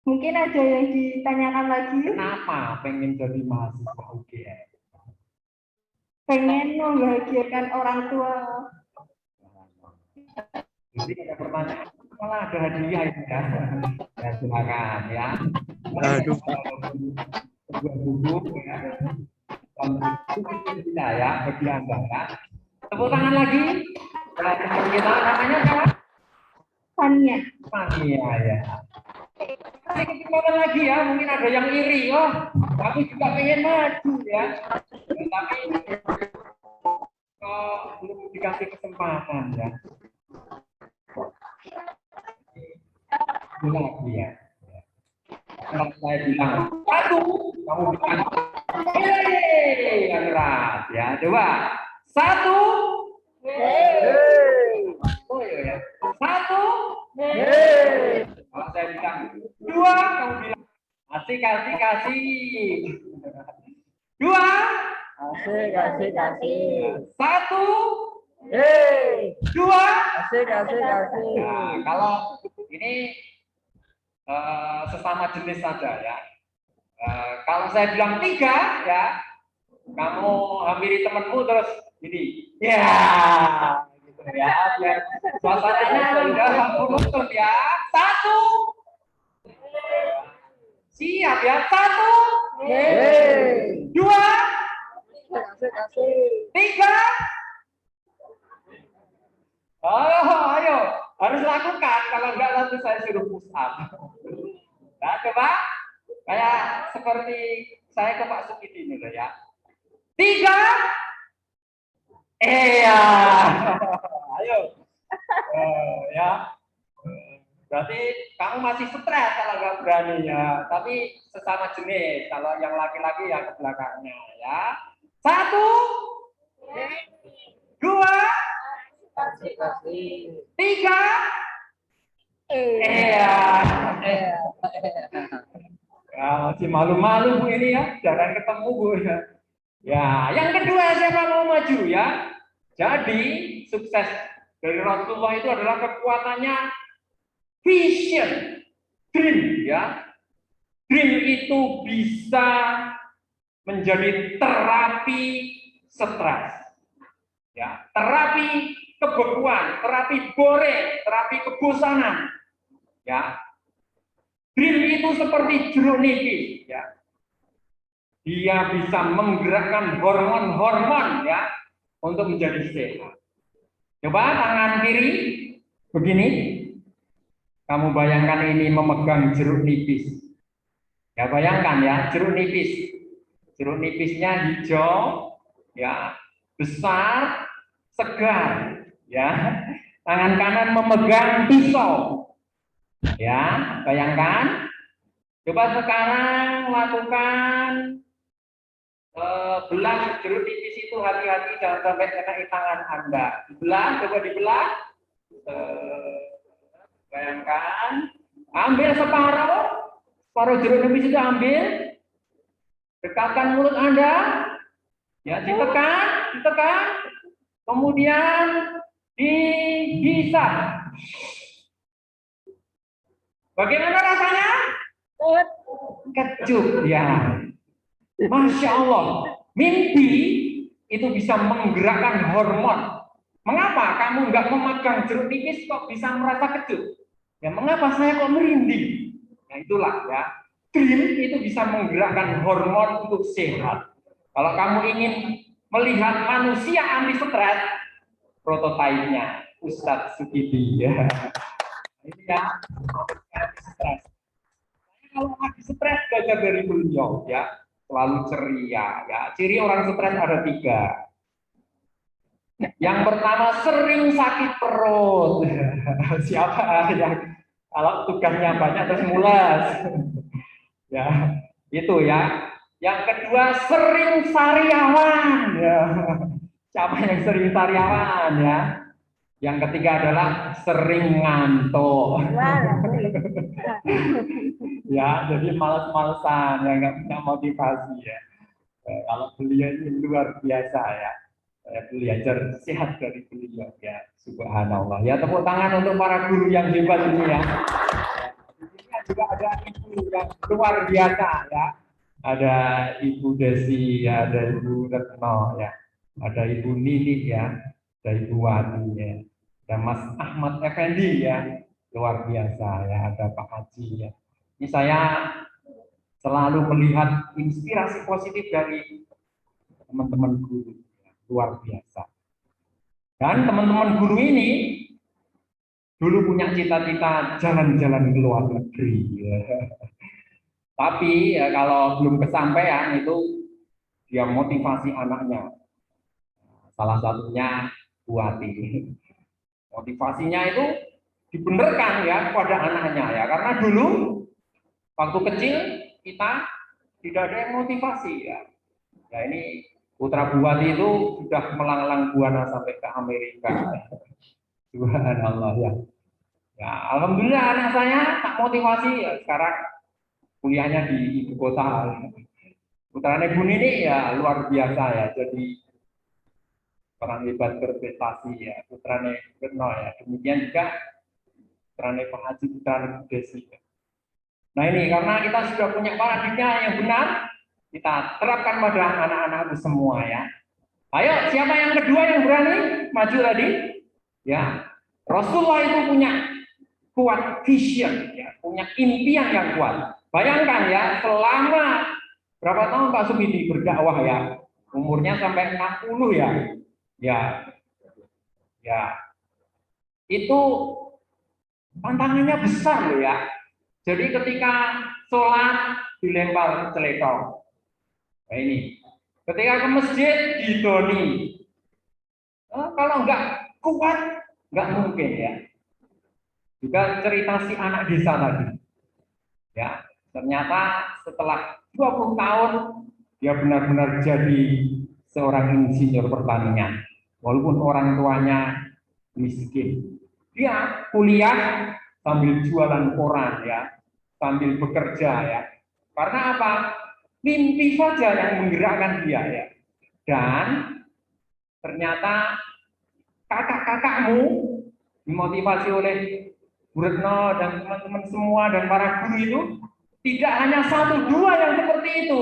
Mungkin ada yang ditanyakan lagi. Kenapa pengen jadi mahasiswa UGM? Pengen membahagiakan orang tua. Jadi ada pertanyaan, malah ada hadiah itu ya. Ya silakan ya. Aduh. Sebuah buku ya. Bisa ya bagi Anda ya. Tepuk tangan lagi. Nah, teman kita namanya apa? Fania. Fania ya. Kasih kesempatan lagi ya, mungkin ada yang iri, oh aku juga pengen maju ya, tapi belum dikasih kesempatan ya. Ini lagi ya. Kalau saya bilang satu, kamu bilang yang keras ya. Coba satu, oh ya, satu. Kalau saya bilang dua, kamu bilang kasih. Dua, kasih. satu, dua, Kasih. Nah, kalau ini sesama jenis saja ya. Kalau saya bilang tiga ya, kamu hampiri temanmu terus gini, ya, gitu ya, biar suasananya udah monoton ya. Satu, siap ya. Satu, dua, tiga. Ayo, harus lakukan. Kalau enggak nanti saya suruh push up. Nah, coba kayak seperti saya ke Pak Sukidi ini loh ya. Tiga. Ya. Ayo. Ya. Berarti kamu masih stres kalau nggak berani ya. Tapi sesama jenis. Kalau yang laki-laki ya ke belakangnya ya. Satu. Dua. Tiga. Ya, masih malu-malu Bu ini ya, jarang ketemu Bu ya. Ya, yang kedua siapa mau maju ya? Jadi sukses dari Rasulullah itu adalah kekuatannya vision, dream ya. Dream itu bisa menjadi terapi stres. Ya, terapi kebekuan, terapi bore, terapi kebosanan. Ya. Dream itu seperti jeruk nipis, ya. Dia bisa menggerakkan hormon-hormon ya untuk menjadi sehat. Coba tangan kiri begini. Kamu bayangkan ini memegang jeruk nipis. Ya bayangkan ya, jeruk nipis. Jeruk nipisnya hijau, ya, besar, segar, ya. Tangan kanan memegang pisau. Ya, bayangkan. Coba sekarang lakukan belah jeruk nipis itu, hati-hati jangan sampai kena tangan Anda. Dibelah, coba dibelah. Bayangkan, ambil separuh jeruk nipis itu ambil. Dekatkan mulut Anda. Ya, ditekan. Kemudian dihisap. Bagaimana rasanya? Kecut ya. Masya Allah. Mimpi itu bisa menggerakkan hormon. Mengapa kamu nggak memegang jeruk nipis kok bisa merasa kecut? Ya mengapa saya kok merinding? Nah itulah ya. Dream itu bisa menggerakkan hormon untuk sehat. Kalau kamu ingin melihat manusia anti stres, prototipenya Ustadz Sukidi ya. Ini ya. Stres. Kalau lagi stres belajar dari beliau ya, selalu ceria ya. Ciri orang stres ada 3. Yang pertama sering sakit perut. Siapa yang kalau tugasnya banyak terus mules? Ya, itu ya. Yang kedua sering sariawan ya. Siapa yang sering sariawan ya? Yang ketiga adalah sering ngantuk. Ya, jadi males-malesan, ya nggak punya motivasi ya. Kalau beliau ini luar biasa ya. Saya belajar sehat dari beliau ya. Subhanallah. Ya, tepuk tangan untuk para guru yang hebat ini ya. Di sini juga ada ibu yang luar biasa ya. Ada Ibu Desi, ya, ada Ibu Retno ya, ada Ibu Nini ya, ada Ibu Wati ya, ada Mas Ahmad Effendi ya, luar biasa ya, ada Pak Haji ya. Ini saya selalu melihat inspirasi positif dari teman-teman guru, luar biasa. Dan teman-teman guru ini dulu punya cita-cita jalan-jalan ke luar negeri. Ya. Tapi ya, kalau belum kesampaian itu dia motivasi anaknya. Salah satunya Buati. Motivasinya itu dibenarkan ya kepada anaknya ya, karena dulu waktu kecil kita tidak ada yang motivasi ya. Ya ini putra Buati itu sudah melanglang buana sampai ke Amerika. Subhanallah ya. Ya alhamdulillah anak saya tak motivasi ya, sekarang kuliahnya di ibu kota. Putranya Bu Nini ya luar biasa ya, jadi orang hebat berprestasi ya, putranya Retno ya. Demikian juga putranya Pak Haji, putranya Bu Desi. Nah ini karena kita sudah punya paradigma yang benar, kita terapkan pada anak-anakku semua ya. Ayo, siapa yang kedua yang berani maju tadi? Ya, Rasulullah itu punya kuat vision, ya, punya impian yang kuat. Bayangkan ya, selama berapa tahun Pak Sumidi berdakwah ya, umurnya sampai 60 ya, ya, itu tantangannya besar loh ya. Jadi ketika sholat dilempar celetong, nah ini, ketika ke masjid didoni, kalau nggak kuat nggak mungkin ya. Juga cerita si anak desa tadi, ya ternyata setelah 20 tahun dia benar-benar jadi seorang insinyur pertanian, walaupun orang tuanya miskin. Dia kuliah sambil jualan koran ya, sambil bekerja ya. Karena apa? Mimpi saja yang menggerakkan dia ya. Dan ternyata kakak-kakakmu dimotivasi oleh Bu Retno dan teman-teman semua dan para guru itu tidak hanya 1-2 yang seperti itu.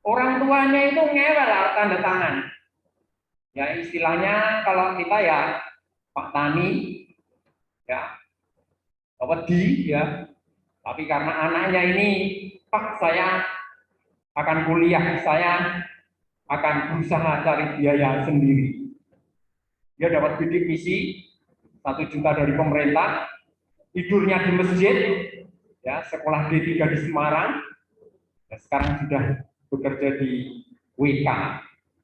Orang tuanya itu ngewel tanda tangan. Ya istilahnya kalau kita ya Pak Tani ya Pak Di ya. Tapi karena anaknya ini Pak saya akan kuliah, saya akan berusaha cari biaya sendiri. Dia dapat bidik misi 1 juta dari pemerintah, tidurnya di masjid, ya sekolah D3 di Semarang, ya, sekarang sudah bekerja di WK,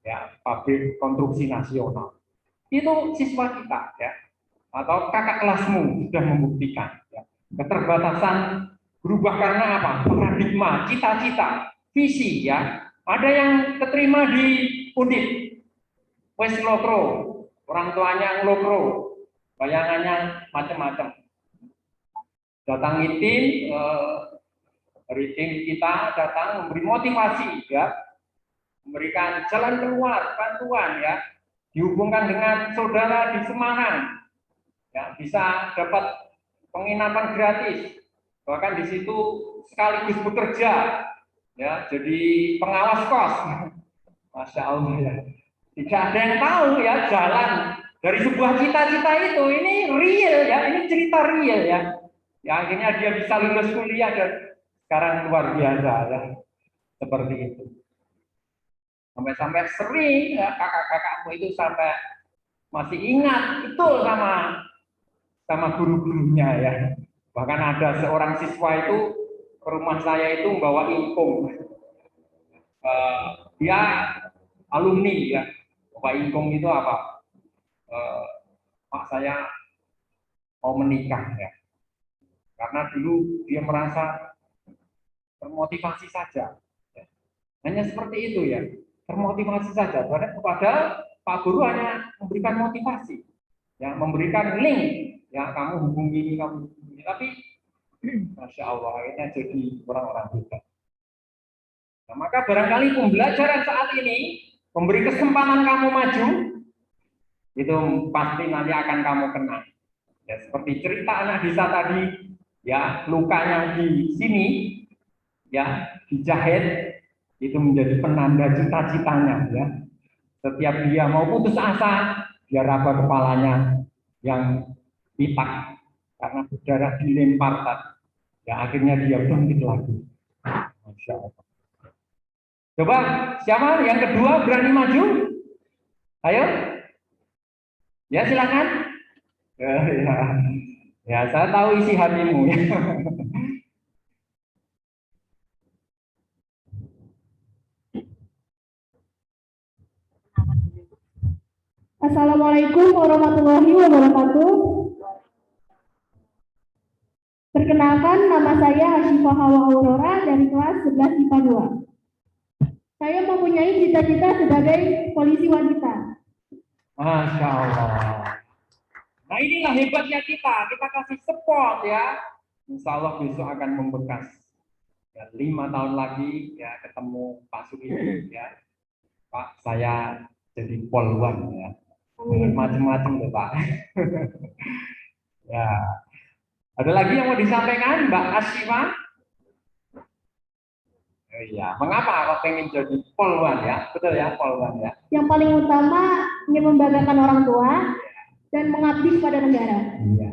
ya pabrik konstruksi nasional. Itu siswa kita, ya atau kakak kelasmu sudah membuktikan. Ya. Keterbatasan berubah karena apa? Paradigma, cita-cita, visi, ya. Ada yang keterima di Undip, wes ngelokro, orang tuanya ngelokro, bayangannya macam-macam. Datangi tim, dari tim kita datang memberi motivasi, ya, memberikan jalan keluar, bantuan, ya, dihubungkan dengan saudara di Semarang, ya, bisa dapat penginapan gratis, bahkan di situ sekaligus bekerja, ya, jadi pengawas kos, Masya Allah ya. Tidak ada yang tahu ya jalan dari sebuah cita-cita itu, ini real ya, ini cerita real ya. Ya akhirnya dia bisa lulus kuliah dan sekarang luar biasa ya, seperti itu. Sampai-sampai sering ya kakak-kakakmu itu sampai masih ingat betul sama guru-gurunya ya. Bahkan ada seorang siswa itu ke rumah saya itu membawa ingkung. Dia alumni ya. Bawa ingkung itu apa? Pak saya mau menikah ya. Karena dulu dia merasa termotivasi saja. Ya. Hanya seperti itu ya. Termotivasi saja. Padahal Pak Guru hanya memberikan motivasi. Ya, memberikan link. Ya, kamu hubungi ini, kamu hubungi. Tapi Masya Allah, akhirnya jadi orang-orang hebat. Nah, maka barangkali pembelajaran saat ini memberi kesempatan kamu maju, itu pasti nanti akan kamu kenal. Ya, seperti cerita anak desa tadi, ya lukanya di sini, ya dijahit, itu menjadi penanda cita-citanya. Ya, setiap dia mau putus asa, dia raba kepalanya yang pitak karena berdarah dilempar. Ya akhirnya dia bangkit lagi. Masya Allah. Coba siapa yang kedua berani maju? Ayo. Ya silakan. Ya, saya tahu isi hatimu. Assalamualaikum warahmatullahi wabarakatuh. Perkenalkan, nama saya Hasyifah Hawa Aurora dari kelas 11 IPA 2. Saya mempunyai cita-cita sebagai polisi wanita. Masya Allah. Nah inilah hebatnya kita kasih support ya. Insya Allah besok akan membekas. Ya, 5 tahun lagi ya ketemu Pak Sugidi ya. Pak, saya jadi polwan ya. Macam-macam loh Pak. Ya. Ada lagi yang mau disampaikan Mbak Asyifa? Iya, mengapa kok pengen jadi polwan ya? Betul ya, polwan ya. Yang paling utama ingin membanggakan orang tua dan mengabdi kepada negara. Iya.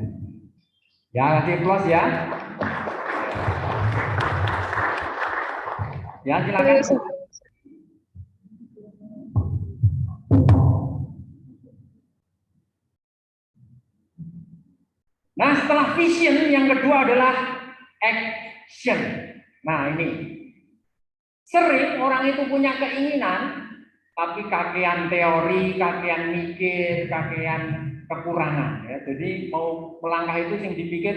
Ya, kasih plus ya. Ya, silakan. Nah, setelah vision yang kedua adalah action. Nah, ini sering orang itu punya keinginan, tapi kakean teori, kakean mikir, kakean kekurangan. Ya. Jadi mau melangkah itu yang dipikir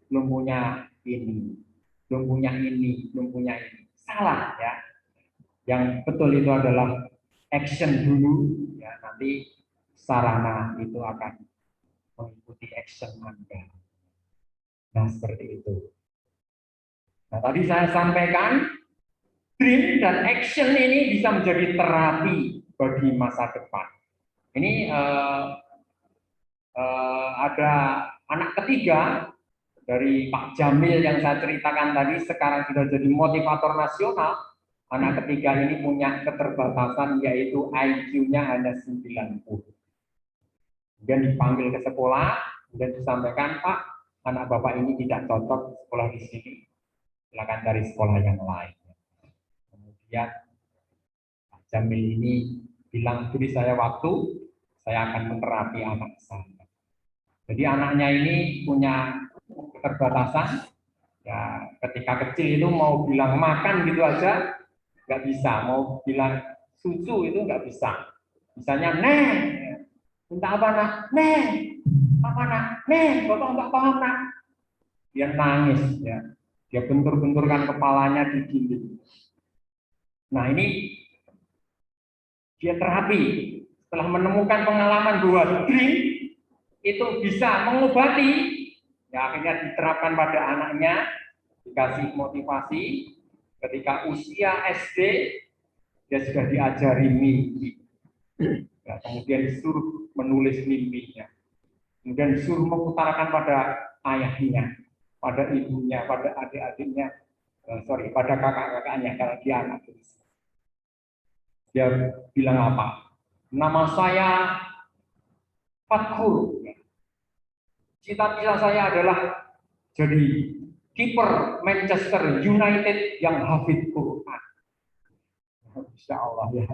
belum punya ini, belum punya ini, belum punya ini. Salah ya. Yang betul itu adalah action dulu. Ya, nanti sarana itu akan mengikuti action Anda. Nah, seperti itu. Nah, tadi saya sampaikan dream dan action ini bisa menjadi terapi bagi masa depan. Ini ada anak ketiga dari Pak Jamil yang saya ceritakan tadi, sekarang sudah jadi motivator nasional. Anak ketiga ini punya keterbatasan, yaitu IQ-nya hanya 90. Kemudian dipanggil ke sekolah, dan disampaikan, Pak, anak Bapak ini tidak cocok sekolah di sini, silakan cari sekolah yang lain. Kemudian Pak Jamil ini bilang, beri saya waktu, saya akan menerapi anak saya. Jadi anaknya ini punya keterbatasan, ya ketika kecil itu mau bilang makan gitu aja nggak bisa, mau bilang susu itu nggak bisa. Misalnya, Neng, minta apa nak? Neng, apa nak? Neng, Bapak nggak paham nak. Dia nangis, ya. Dia bentur-benturkan kepalanya di dinding. Nah ini dia terapi. Setelah menemukan pengalaman bahwa dream itu bisa mengobati, ya akhirnya diterapkan pada anaknya, dikasih motivasi. Ketika usia SD, dia sudah diajari mimpi. Ya, kemudian disuruh menulis mimpinya. Kemudian disuruh mengutarakan pada ayahnya, pada ibunya, pada adik-adiknya, pada kakak-kakaknya kalau dia anak. Dia bilang apa? Nama saya Fathur. Cita-cita saya adalah jadi kiper Manchester United yang hafid Quran. Insya Allah ya.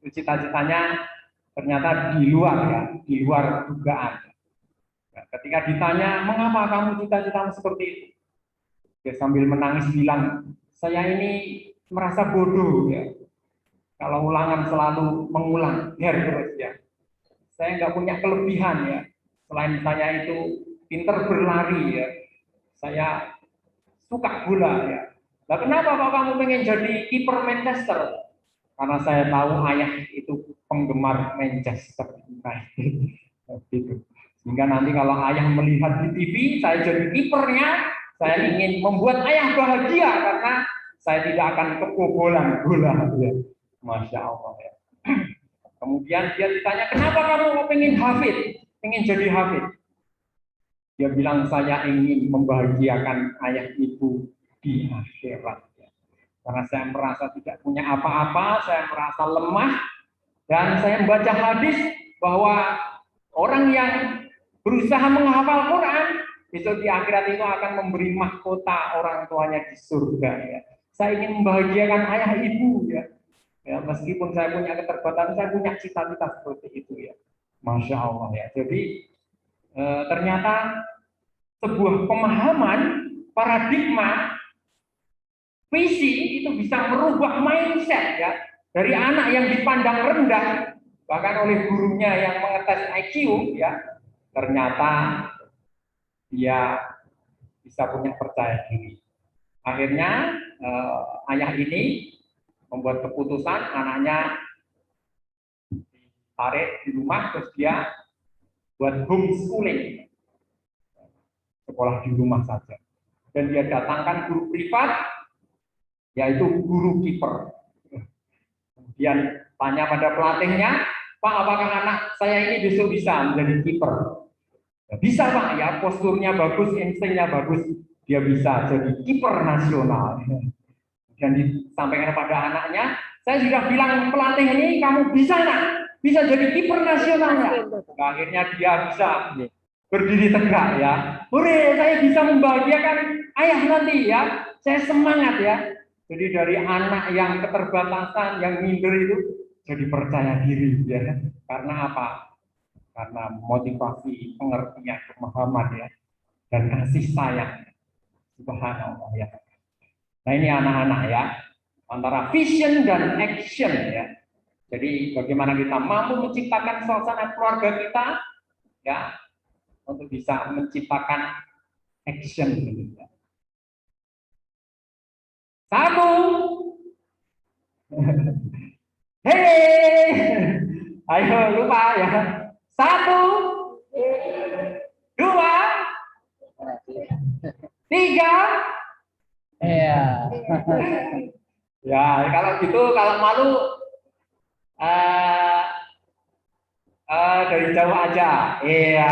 Itu cita-citanya ternyata di luar ya, di luar dugaan. Ya, ketika ditanya, mengapa kamu cita-citamu seperti itu? Dia sambil menangis bilang, saya ini merasa bodoh ya. Kalau ulangan selalu mengulang, terus ya. Saya nggak punya kelebihan ya. Selain saya itu pinter berlari ya. Saya suka bola ya. Nah, kenapa Pak kamu pengen jadi kiper Manchester? Karena saya tahu ayah itu penggemar Manchester United. Gitu. Sehingga nanti kalau ayah melihat di TV, saya jadi kipernya, saya ingin membuat ayah bahagia karena saya tidak akan kebobolan bola. Ya. Masya Allah ya. Kemudian dia ditanya, kenapa kamu pengen hafid, pengen jadi hafid? Dia bilang, saya ingin membahagiakan ayah ibu di akhirat. Karena saya merasa tidak punya apa-apa, saya merasa lemah, dan saya membaca hadis bahwa orang yang berusaha menghafal Quran, besok di akhirat itu akan memberi mahkota orang tuanya di surga. Ya. Saya ingin membahagiakan ayah ibu, ya. Ya, meskipun saya punya keterbatasan, saya punya cita-cita seperti itu ya. Masya Allah ya. Jadi ternyata sebuah pemahaman, paradigma, visi itu bisa merubah mindset ya. Dari anak yang dipandang rendah, bahkan oleh gurunya yang mengetes IQ ya, ternyata dia bisa punya percaya diri. Akhirnya ayah ini membuat keputusan anaknya ditarik di rumah, terus dia buat homeschooling, sekolah di rumah saja, dan dia datangkan guru privat, yaitu guru kiper. Kemudian tanya pada pelatihnya, Pak, apakah anak saya ini besok bisa menjadi kiper? Bisa Pak, ya posturnya bagus, instingnya bagus, dia bisa jadi kiper nasional. Dan disampaikan kepada anaknya, saya sudah bilang pelatih ini, kamu bisa nak, bisa jadi kiper nasionalnya. Nah, akhirnya dia bisa berdiri tegak ya. Hore, saya bisa membahagiakan ayah nanti ya. Saya semangat ya. Jadi dari anak yang keterbatasan, yang minder itu jadi percaya diri ya. Karena apa? Karena motivasi, pengertian, pemahaman ya, dan kasih sayang. Subhanallah ya. Nah ini anak-anak ya, antara vision dan action ya. Jadi bagaimana kita mampu menciptakan suasana keluarga kita ya, untuk bisa menciptakan action. Satu, hei, ayo lupa ya. Satu, dua, tiga. Iya. Ya, kalau gitu, kalau malu dari jauh aja. Iya,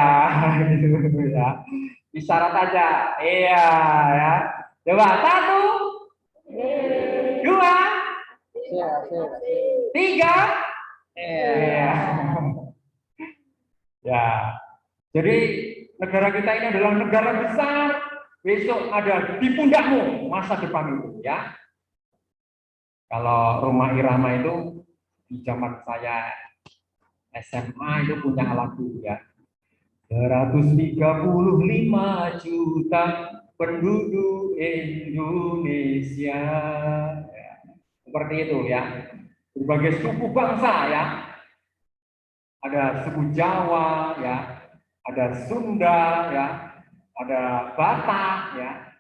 gitu ya. Isyarat aja. Iya, ya. Coba satu, dua, tiga. Iya. Ya. Jadi negara kita ini adalah negara besar. Besok ada di pundakmu masa depan itu ya. Kalau rumah irama itu di zaman saya SMA itu punya lagu ya. 135 juta penduduk Indonesia. Ya. Seperti itu ya. Berbagai suku bangsa ya. Ada suku Jawa ya, ada Sunda ya, ada Batak ya.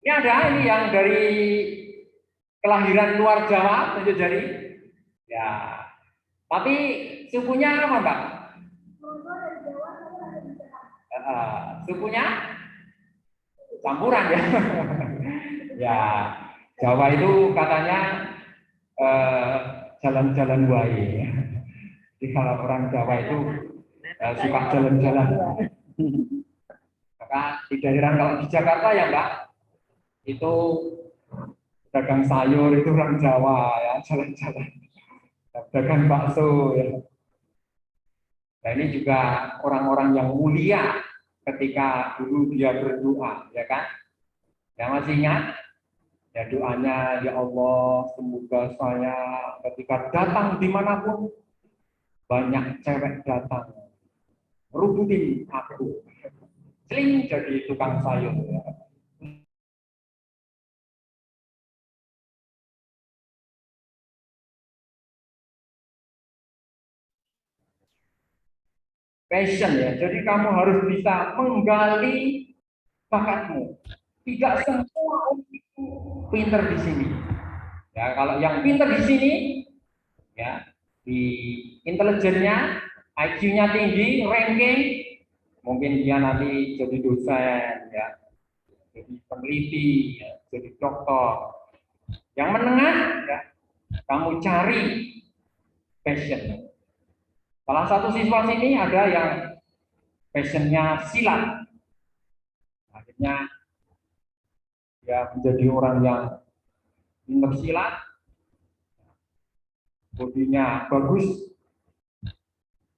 Ini ada ini yang dari kelahiran luar Jawa, tunjuk jari. Ya. Tapi sukunya apa, Mbak? Sukunya campuran ya. Ya, Jawa itu katanya jalan-jalan wae. Jadi kalau orang Jawa itu suka jalan-jalan. Maka di daerah, kalau di Jakarta ya Mbak, itu dagang sayur itu orang Jawa ya, jalan-jalan. Dagang bakso ya. Nah ini juga orang-orang yang mulia ketika dulu dia berdoa, ya kan? Ya masih ingat? Ya doanya, ya Allah, semoga saya ketika datang dimanapun, banyak cewek datang rubutin aku, sering jadi tukang sayur. Passion ya, jadi kamu harus bisa menggali bakatmu. Tidak semua orang itu pinter di sini. Ya kalau yang pinter di sini, ya di intelijennya, IQ-nya tinggi, ranking, mungkin dia nanti jadi dosen, ya, jadi peneliti, ya, jadi dokter. Yang menengah, ya, kamu cari passion. Salah satu siswa sini ada yang passionnya silat. Akhirnya dia menjadi orang yang pintar silat, bodinya bagus,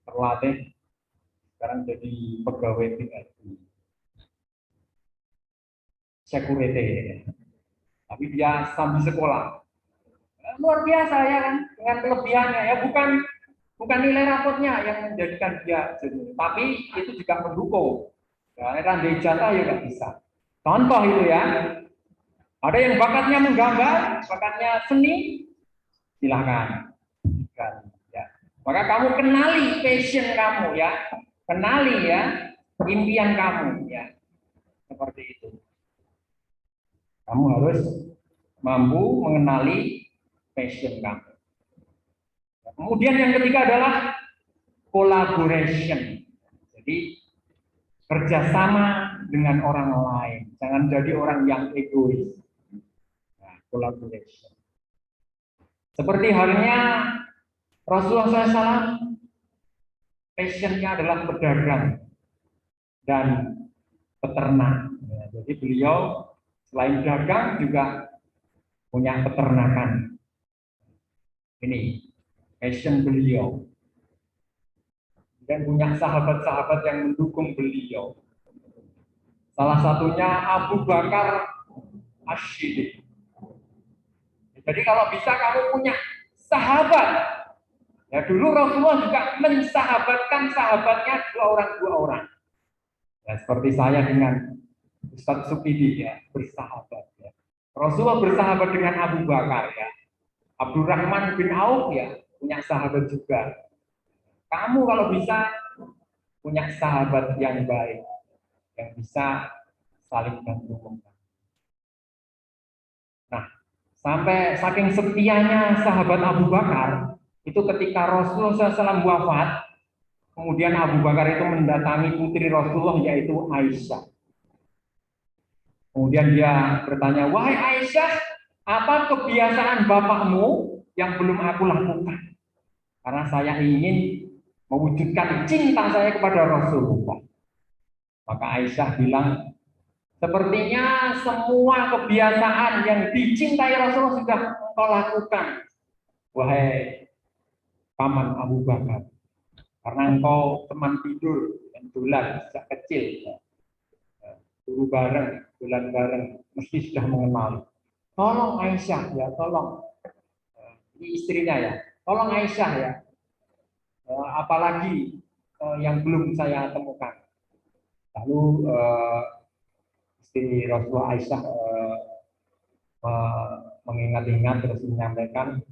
terlatih, sekarang jadi pegawai BRI, security. Tapi dia sambil sekolah, luar biasa ya kan, dengan kelebihannya ya, bukan nilai rapotnya yang menjadikan dia jenius, tapi itu juga mendukung. Ya, randai jatah ya nggak bisa. Contoh itu ya, ada yang bakatnya menggambar, bakatnya seni, silahkan. Ya. Maka kamu kenali passion kamu ya, kenali ya impian kamu ya, seperti itu. Kamu harus mampu mengenali passion kamu. Kemudian yang ketiga adalah collaboration. Jadi kerjasama dengan orang lain, jangan jadi orang yang egois. Nah, collaboration. Seperti halnya Rasulullah SAW, passionnya adalah pedagang dan peternak. Ya, jadi beliau selain dagang juga punya peternakan. Ini passion beliau. Dan punya sahabat-sahabat yang mendukung beliau. Salah satunya Abu Bakar As-Siddiq. Jadi kalau bisa kamu punya sahabat. Ya dulu Rasulullah juga mensahabatkan sahabatnya dua orang. Ya, seperti saya dengan Ustadz Sukidi ya, bersahabat ya. Rasulullah bersahabat dengan Abu Bakar ya. Abdurrahman bin Auf ya, punya sahabat juga. Kamu kalau bisa punya sahabat yang baik, yang bisa saling bantu. Nah, sampai saking setianya sahabat Abu Bakar, itu ketika Rasulullah SAW wafat, kemudian Abu Bakar itu mendatangi putri Rasulullah yaitu Aisyah. Kemudian dia bertanya, wahai Aisyah, apa kebiasaan bapakmu yang belum aku lakukan? Karena saya ingin mewujudkan cinta saya kepada Rasulullah. Maka Aisyah bilang, sepertinya semua kebiasaan yang dicintai Rasulullah sudah engkau lakukan, wahai paman Abu Bakar. Karena engkau teman tidur dan dolan sejak kecil, dulu bareng, dolan bareng, mesti sudah mengenal. Tolong Aisyah ya, tolong. Ini istrinya ya, tolong Aisyah ya. Apalagi yang belum saya temukan. Lalu istri Rasulullah Aisyah mengingat-ingat terus menyampaikan,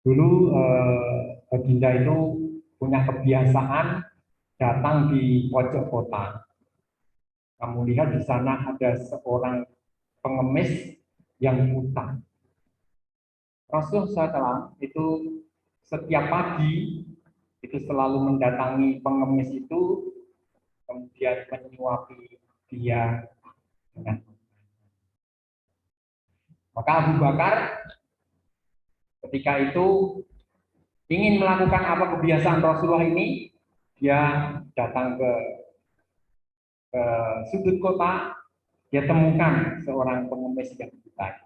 dulu Baginda itu punya kebiasaan datang di pojok kota. Kamu lihat di sana ada seorang pengemis yang buta. Rasulullah SAW itu setiap pagi itu selalu mendatangi pengemis itu, kemudian menyuapi dia dengan. Maka Abu Bakar ketika itu ingin melakukan apa kebiasaan Rasulullah ini, dia datang ke sudut kota, dia temukan seorang pengemis yang buta.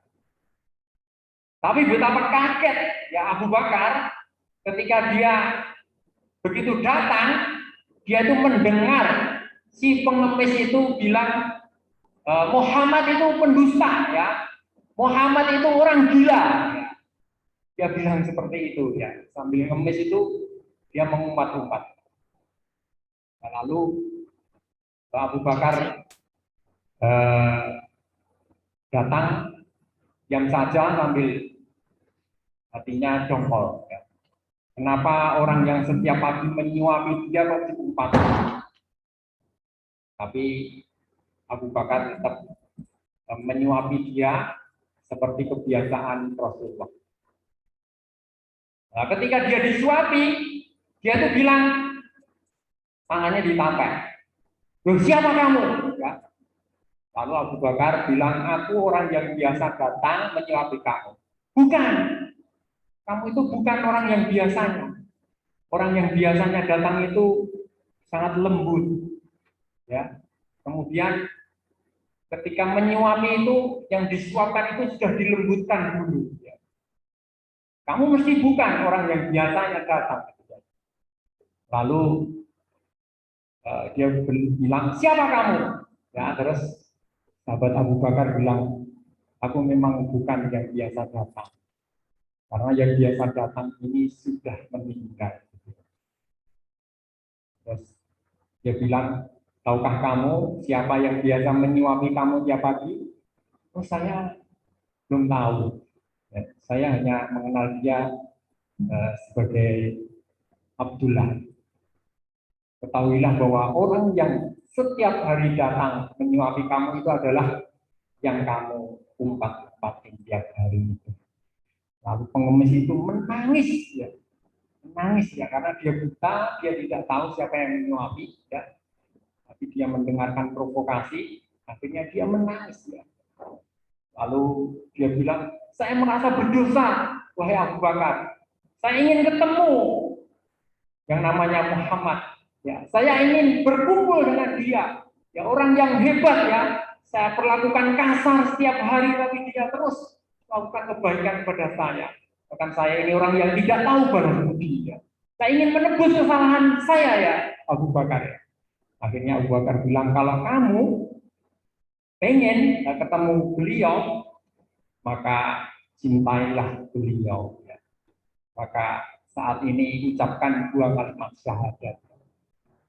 Tapi betapa kaget ya Abu Bakar ketika dia begitu datang, dia itu mendengar si pengemis itu bilang, Muhammad itu pendusta ya, Muhammad itu orang gila. Dia bilang seperti itu ya, sambil ngemis itu dia mengumpat-umpat. Lalu Abu Bakar datang diam saja sambil hatinya dongkol. Ya. Kenapa orang yang setiap pagi menyuapi dia kok diumpat? Tapi Abu Bakar tetap menyuapi dia seperti kebiasaan Rasulullah. Nah, ketika dia disuapi, dia tuh bilang, tangannya ditampar. Loh, siapa kamu? Ya. Lalu Abu Bakar bilang, aku orang yang biasa datang menyuapi kamu. Bukan, kamu itu bukan orang yang biasanya. Orang yang biasanya datang itu sangat lembut, ya. Kemudian ketika menyuapi itu, yang disuapkan itu sudah dilembutkan dulu. Ya. Kamu mesti bukan orang yang biasanya datang. Lalu dia bilang, siapa kamu? Ya, terus sahabat Abu Bakar bilang, aku memang bukan yang biasa datang. Karena yang biasa datang ini sudah meninggal. Terus dia bilang, tahukah kamu siapa yang biasa menyuapi kamu tiap pagi? Oh, saya belum tahu. Ya, saya hanya mengenal dia sebagai Abdullah. Ketahuilah bahwa orang yang setiap hari datang menyuapi kamu itu adalah yang kamu umpat-umpatin tiap hari itu. Lalu pengemis itu menangis ya, karena dia buta, dia tidak tahu siapa yang menyuapi, ya. Tapi dia mendengarkan provokasi, akhirnya dia menangis, ya. Lalu dia bilang, saya merasa berdosa, wahai Abu Bakar, saya ingin ketemu yang namanya Muhammad. Ya, saya ingin berkumpul dengan dia, ya orang yang hebat ya. Saya perlakukan kasar setiap hari, tapi dia terus melakukan kebaikan kepada saya. Bahkan saya ini orang yang tidak tahu balas budi. Ya. Saya ingin menebus kesalahan saya ya, Abu Bakar. Ya. Akhirnya Abu Bakar bilang, kalau kamu pengen ketemu beliau, maka cintailah beliau. Ya. Maka saat ini ucapkan 2 kalimat syahadat.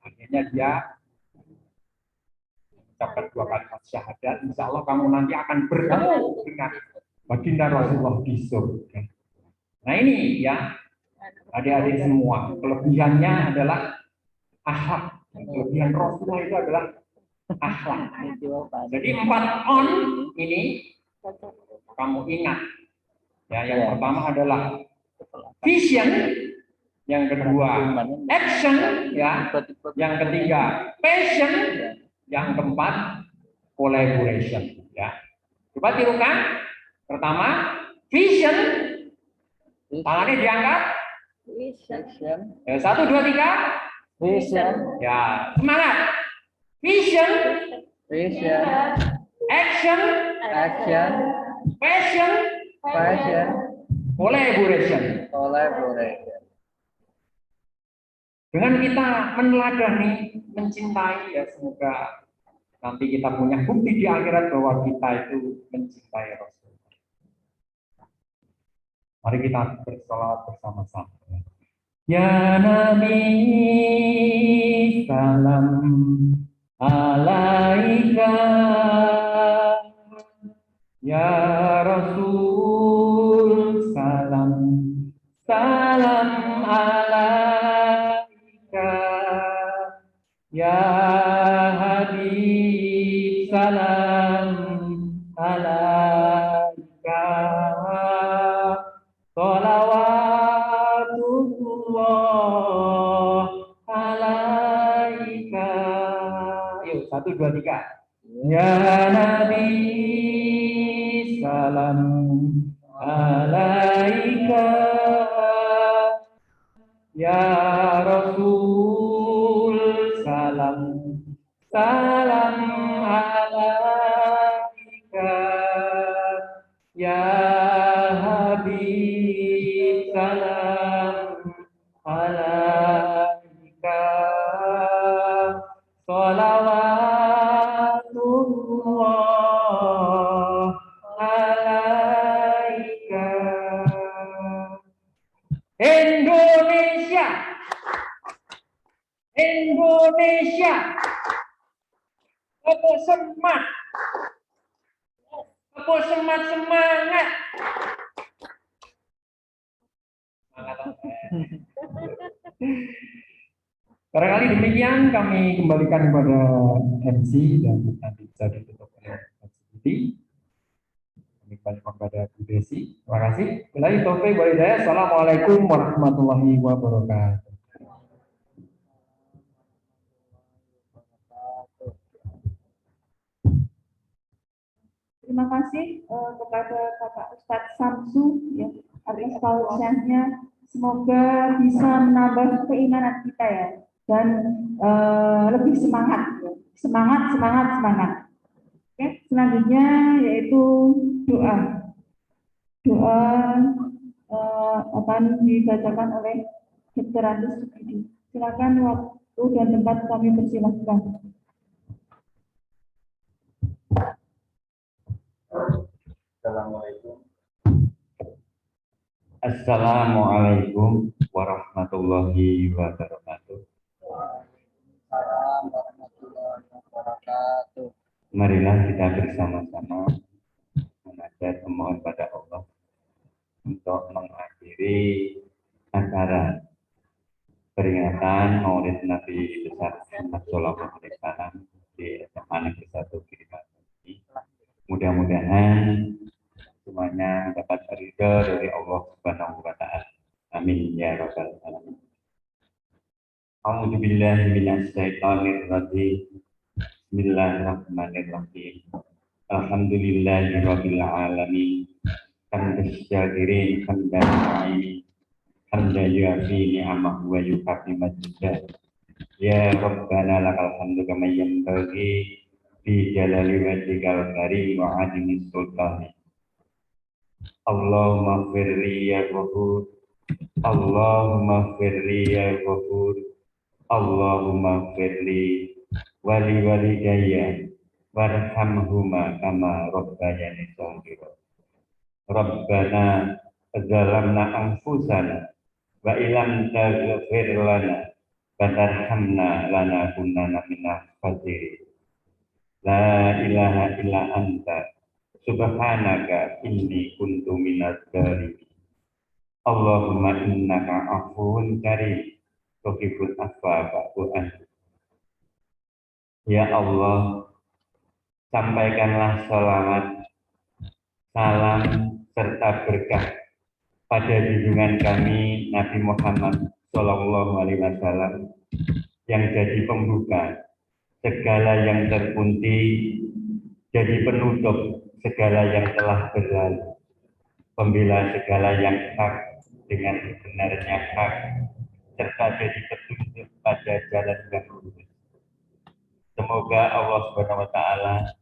Akhirnya dia mengucapkan 2 kalimat syahadat. Insya Allah kamu nanti akan bertemu dengan baginda Rasulullah di surga. Nah ini ya, adik-adik semua, kelebihannya adalah akhlak. Kelebihan Rasulullah itu adalah akhlak. Jadi 4 on ini kamu ingat. Ya, yang pertama adalah vision. Yang kedua, action, ya. Yang ketiga, passion. Yang keempat, collaboration, ya. Coba tirukan. Pertama, vision. Tangannya diangkat. Vision. Ya, 1, 2, 3. Vision. Ya, semangat. Vision. Vision. Action. Action. Passion. Passion. Collaboration. Collaboration. Dengan kita meneladani, mencintai, ya semoga nanti kita punya bukti di akhirat bahwa kita itu mencintai Rasulullah. Mari kita bersolawat bersama-sama. Ya Nabi, salam alaika. Ya Rasul, salam alaika. Ya Habib, salam alaika. Sholawatullah alaika. Yuk, 1, 2, 3. Ya Nabi, salam alaika. Ya Rasul, salam alaika. Ya Habib, salam alaika. Sholawatullah alaika. Indonesia, Indonesia, apa semangat, apa semangat. Barangkali demikian kami kembalikan kepada MC dan nanti bisa ditutup oleh MC. Kembali kepada Bu Desi. Terima kasih. Billahi taufiq wal hidayah. Assalamualaikum warahmatullahi wabarakatuh. Terima kasih kepada Bapak Ustadz Samsu ya, atas pausannya. Semoga bisa menambah keimanan kita ya dan lebih semangat, ya. Semangat. Oke, selanjutnya yaitu doa. Doa akan dibacakan oleh Dr. Andus Sukidi. Silakan waktu dan tempat kami persilahkan. Assalamualaikum warahmatullahi wabarakatuh. Marilah kita bersama-sama menajat memohon pada Allah untuk mengakhiri acara peringatan Maulid Nabi besar Muhammad Shallallahu Alaihi Wasallam di SMA Negeri 1 Kiriman ini. Mudah-mudahan semuanya dapat ridho dari Allah Subhanahu wa taala. Amin ya rabbal alamin. A'udzu billahi minasy syaithanir rajim. Bismillahirrahmanirrahim. Alhamdulillahi rabbil alamin. Hamdas syakirin hamdan na'imin. Hamdan yuafi ni'amahu wa yukafi majidah. Ya Rabbana lakal hamdu kama yanbaghi fi jalali wajhikal karim wa 'azimi sultani. Allahumma firli ya ghafur. Allahumma firli ya ghafur. Allahumma firli wali walidayya warhamhuma kama rabbayani shaghira. Rabbana zalamna anfusana wa illam taghfir lana wa tarhamna lanakunanna minal khasirin. La ilaha illa anta subhanaka inni kuntu minadz dzalimin. Allahumma innaka afuwun karim tuhibbul afwa fa'fu anni. Ya Allah, sampaikanlah sholawat, salam, serta berkah pada junjungan kami Nabi Muhammad Shallallahu Alaihi Wasallam yang jadi pembuka segala yang terkunci, jadi penutup segala yang telah berlalu, pembela segala yang hak dengan sebenarnya hak, serta jadi petunjuk pada jalan yang lurus. Semoga Allah Subhanahu wa taala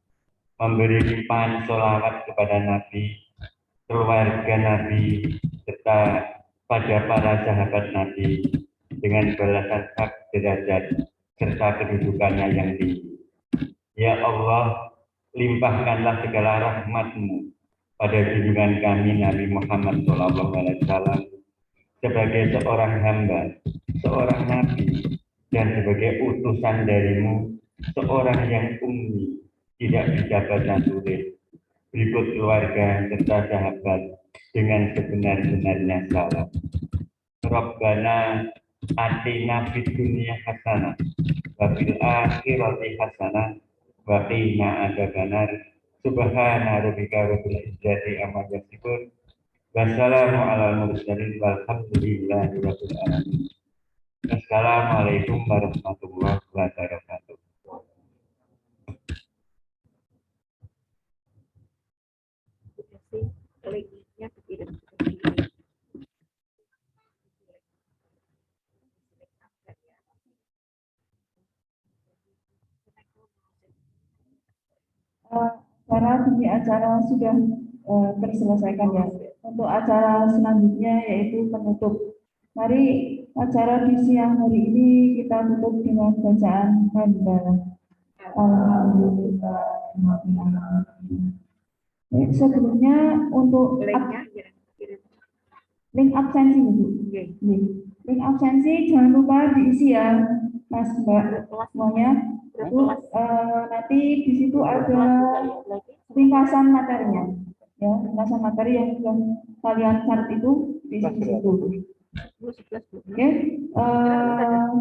memberi limpahan sholawat kepada Nabi, keluarga Nabi, serta pada para sahabat Nabi dengan balasan hak derajat serta kedudukannya yang tinggi. Ya Allah, limpahkanlah segala rahmat-Mu pada junjungan kami Nabi Muhammad SAW sebagai seorang hamba, seorang nabi, dan sebagai utusan dari-Mu, seorang yang ummi, tidak bisa baca tulis, berikut keluarga serta sahabat dengan sebenar-benarnya salam. Rabbana atina fid dunya hasanah wa fil akhirati hasanah wa qina adzabannar. Subhana rabbika rabbil izzati amma yasifun. Wassalamu alal mursalin walhamdulillahi rabbil alamin. Assalamualaikum warahmatullahi wabarakatuh. Acara sudah terselesaikan ya. Untuk acara selanjutnya yaitu penutup. Mari acara di siang hari ini kita tutup dengan bacaan hamdalah. Alhamdulillah. Sebelumnya untuk link absensi Bu. Link absensi jangan lupa diisi ya Mas Mbak semuanya. Itu nanti di situ ada ringkasan materinya, ya ringkasan materi yang sudah kalian catat itu di situ. Oke,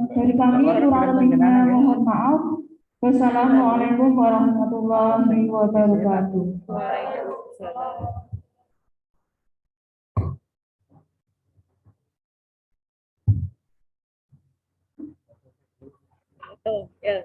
dari kami kurang lebihnya mohon maaf. Wassalamualaikum warahmatullahi wabarakatuh. Ya.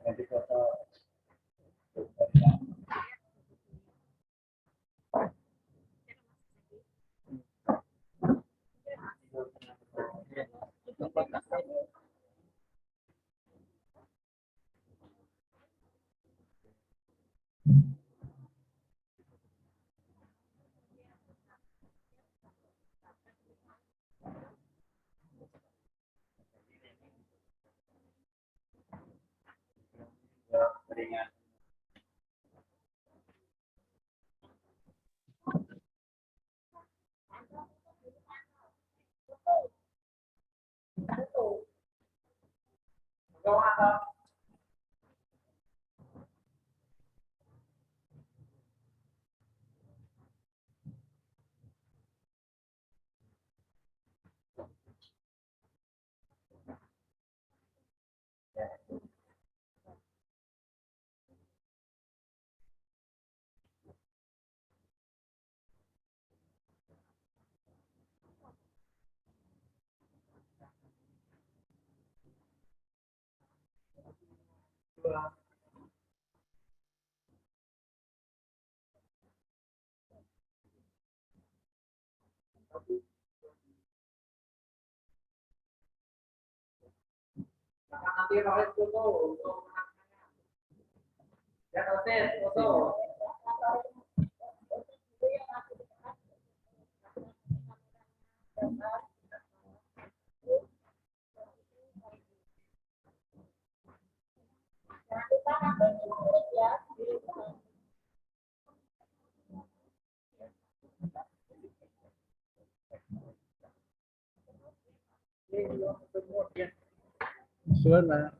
Suara.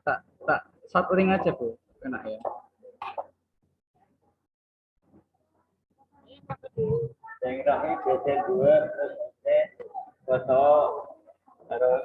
Tak satu ring aja Bu, enak ya. Yang ini jajan 2 terus foto terus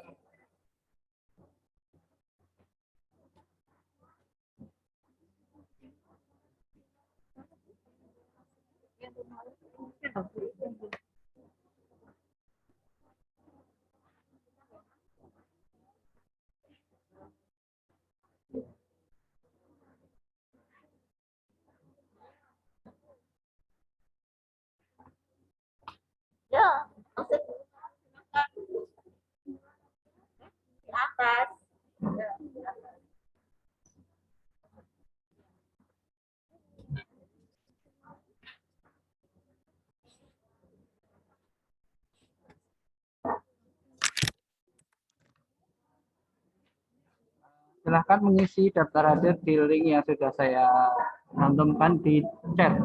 silahkan mengisi daftar hadir di link yang sudah saya cantumkan di chat.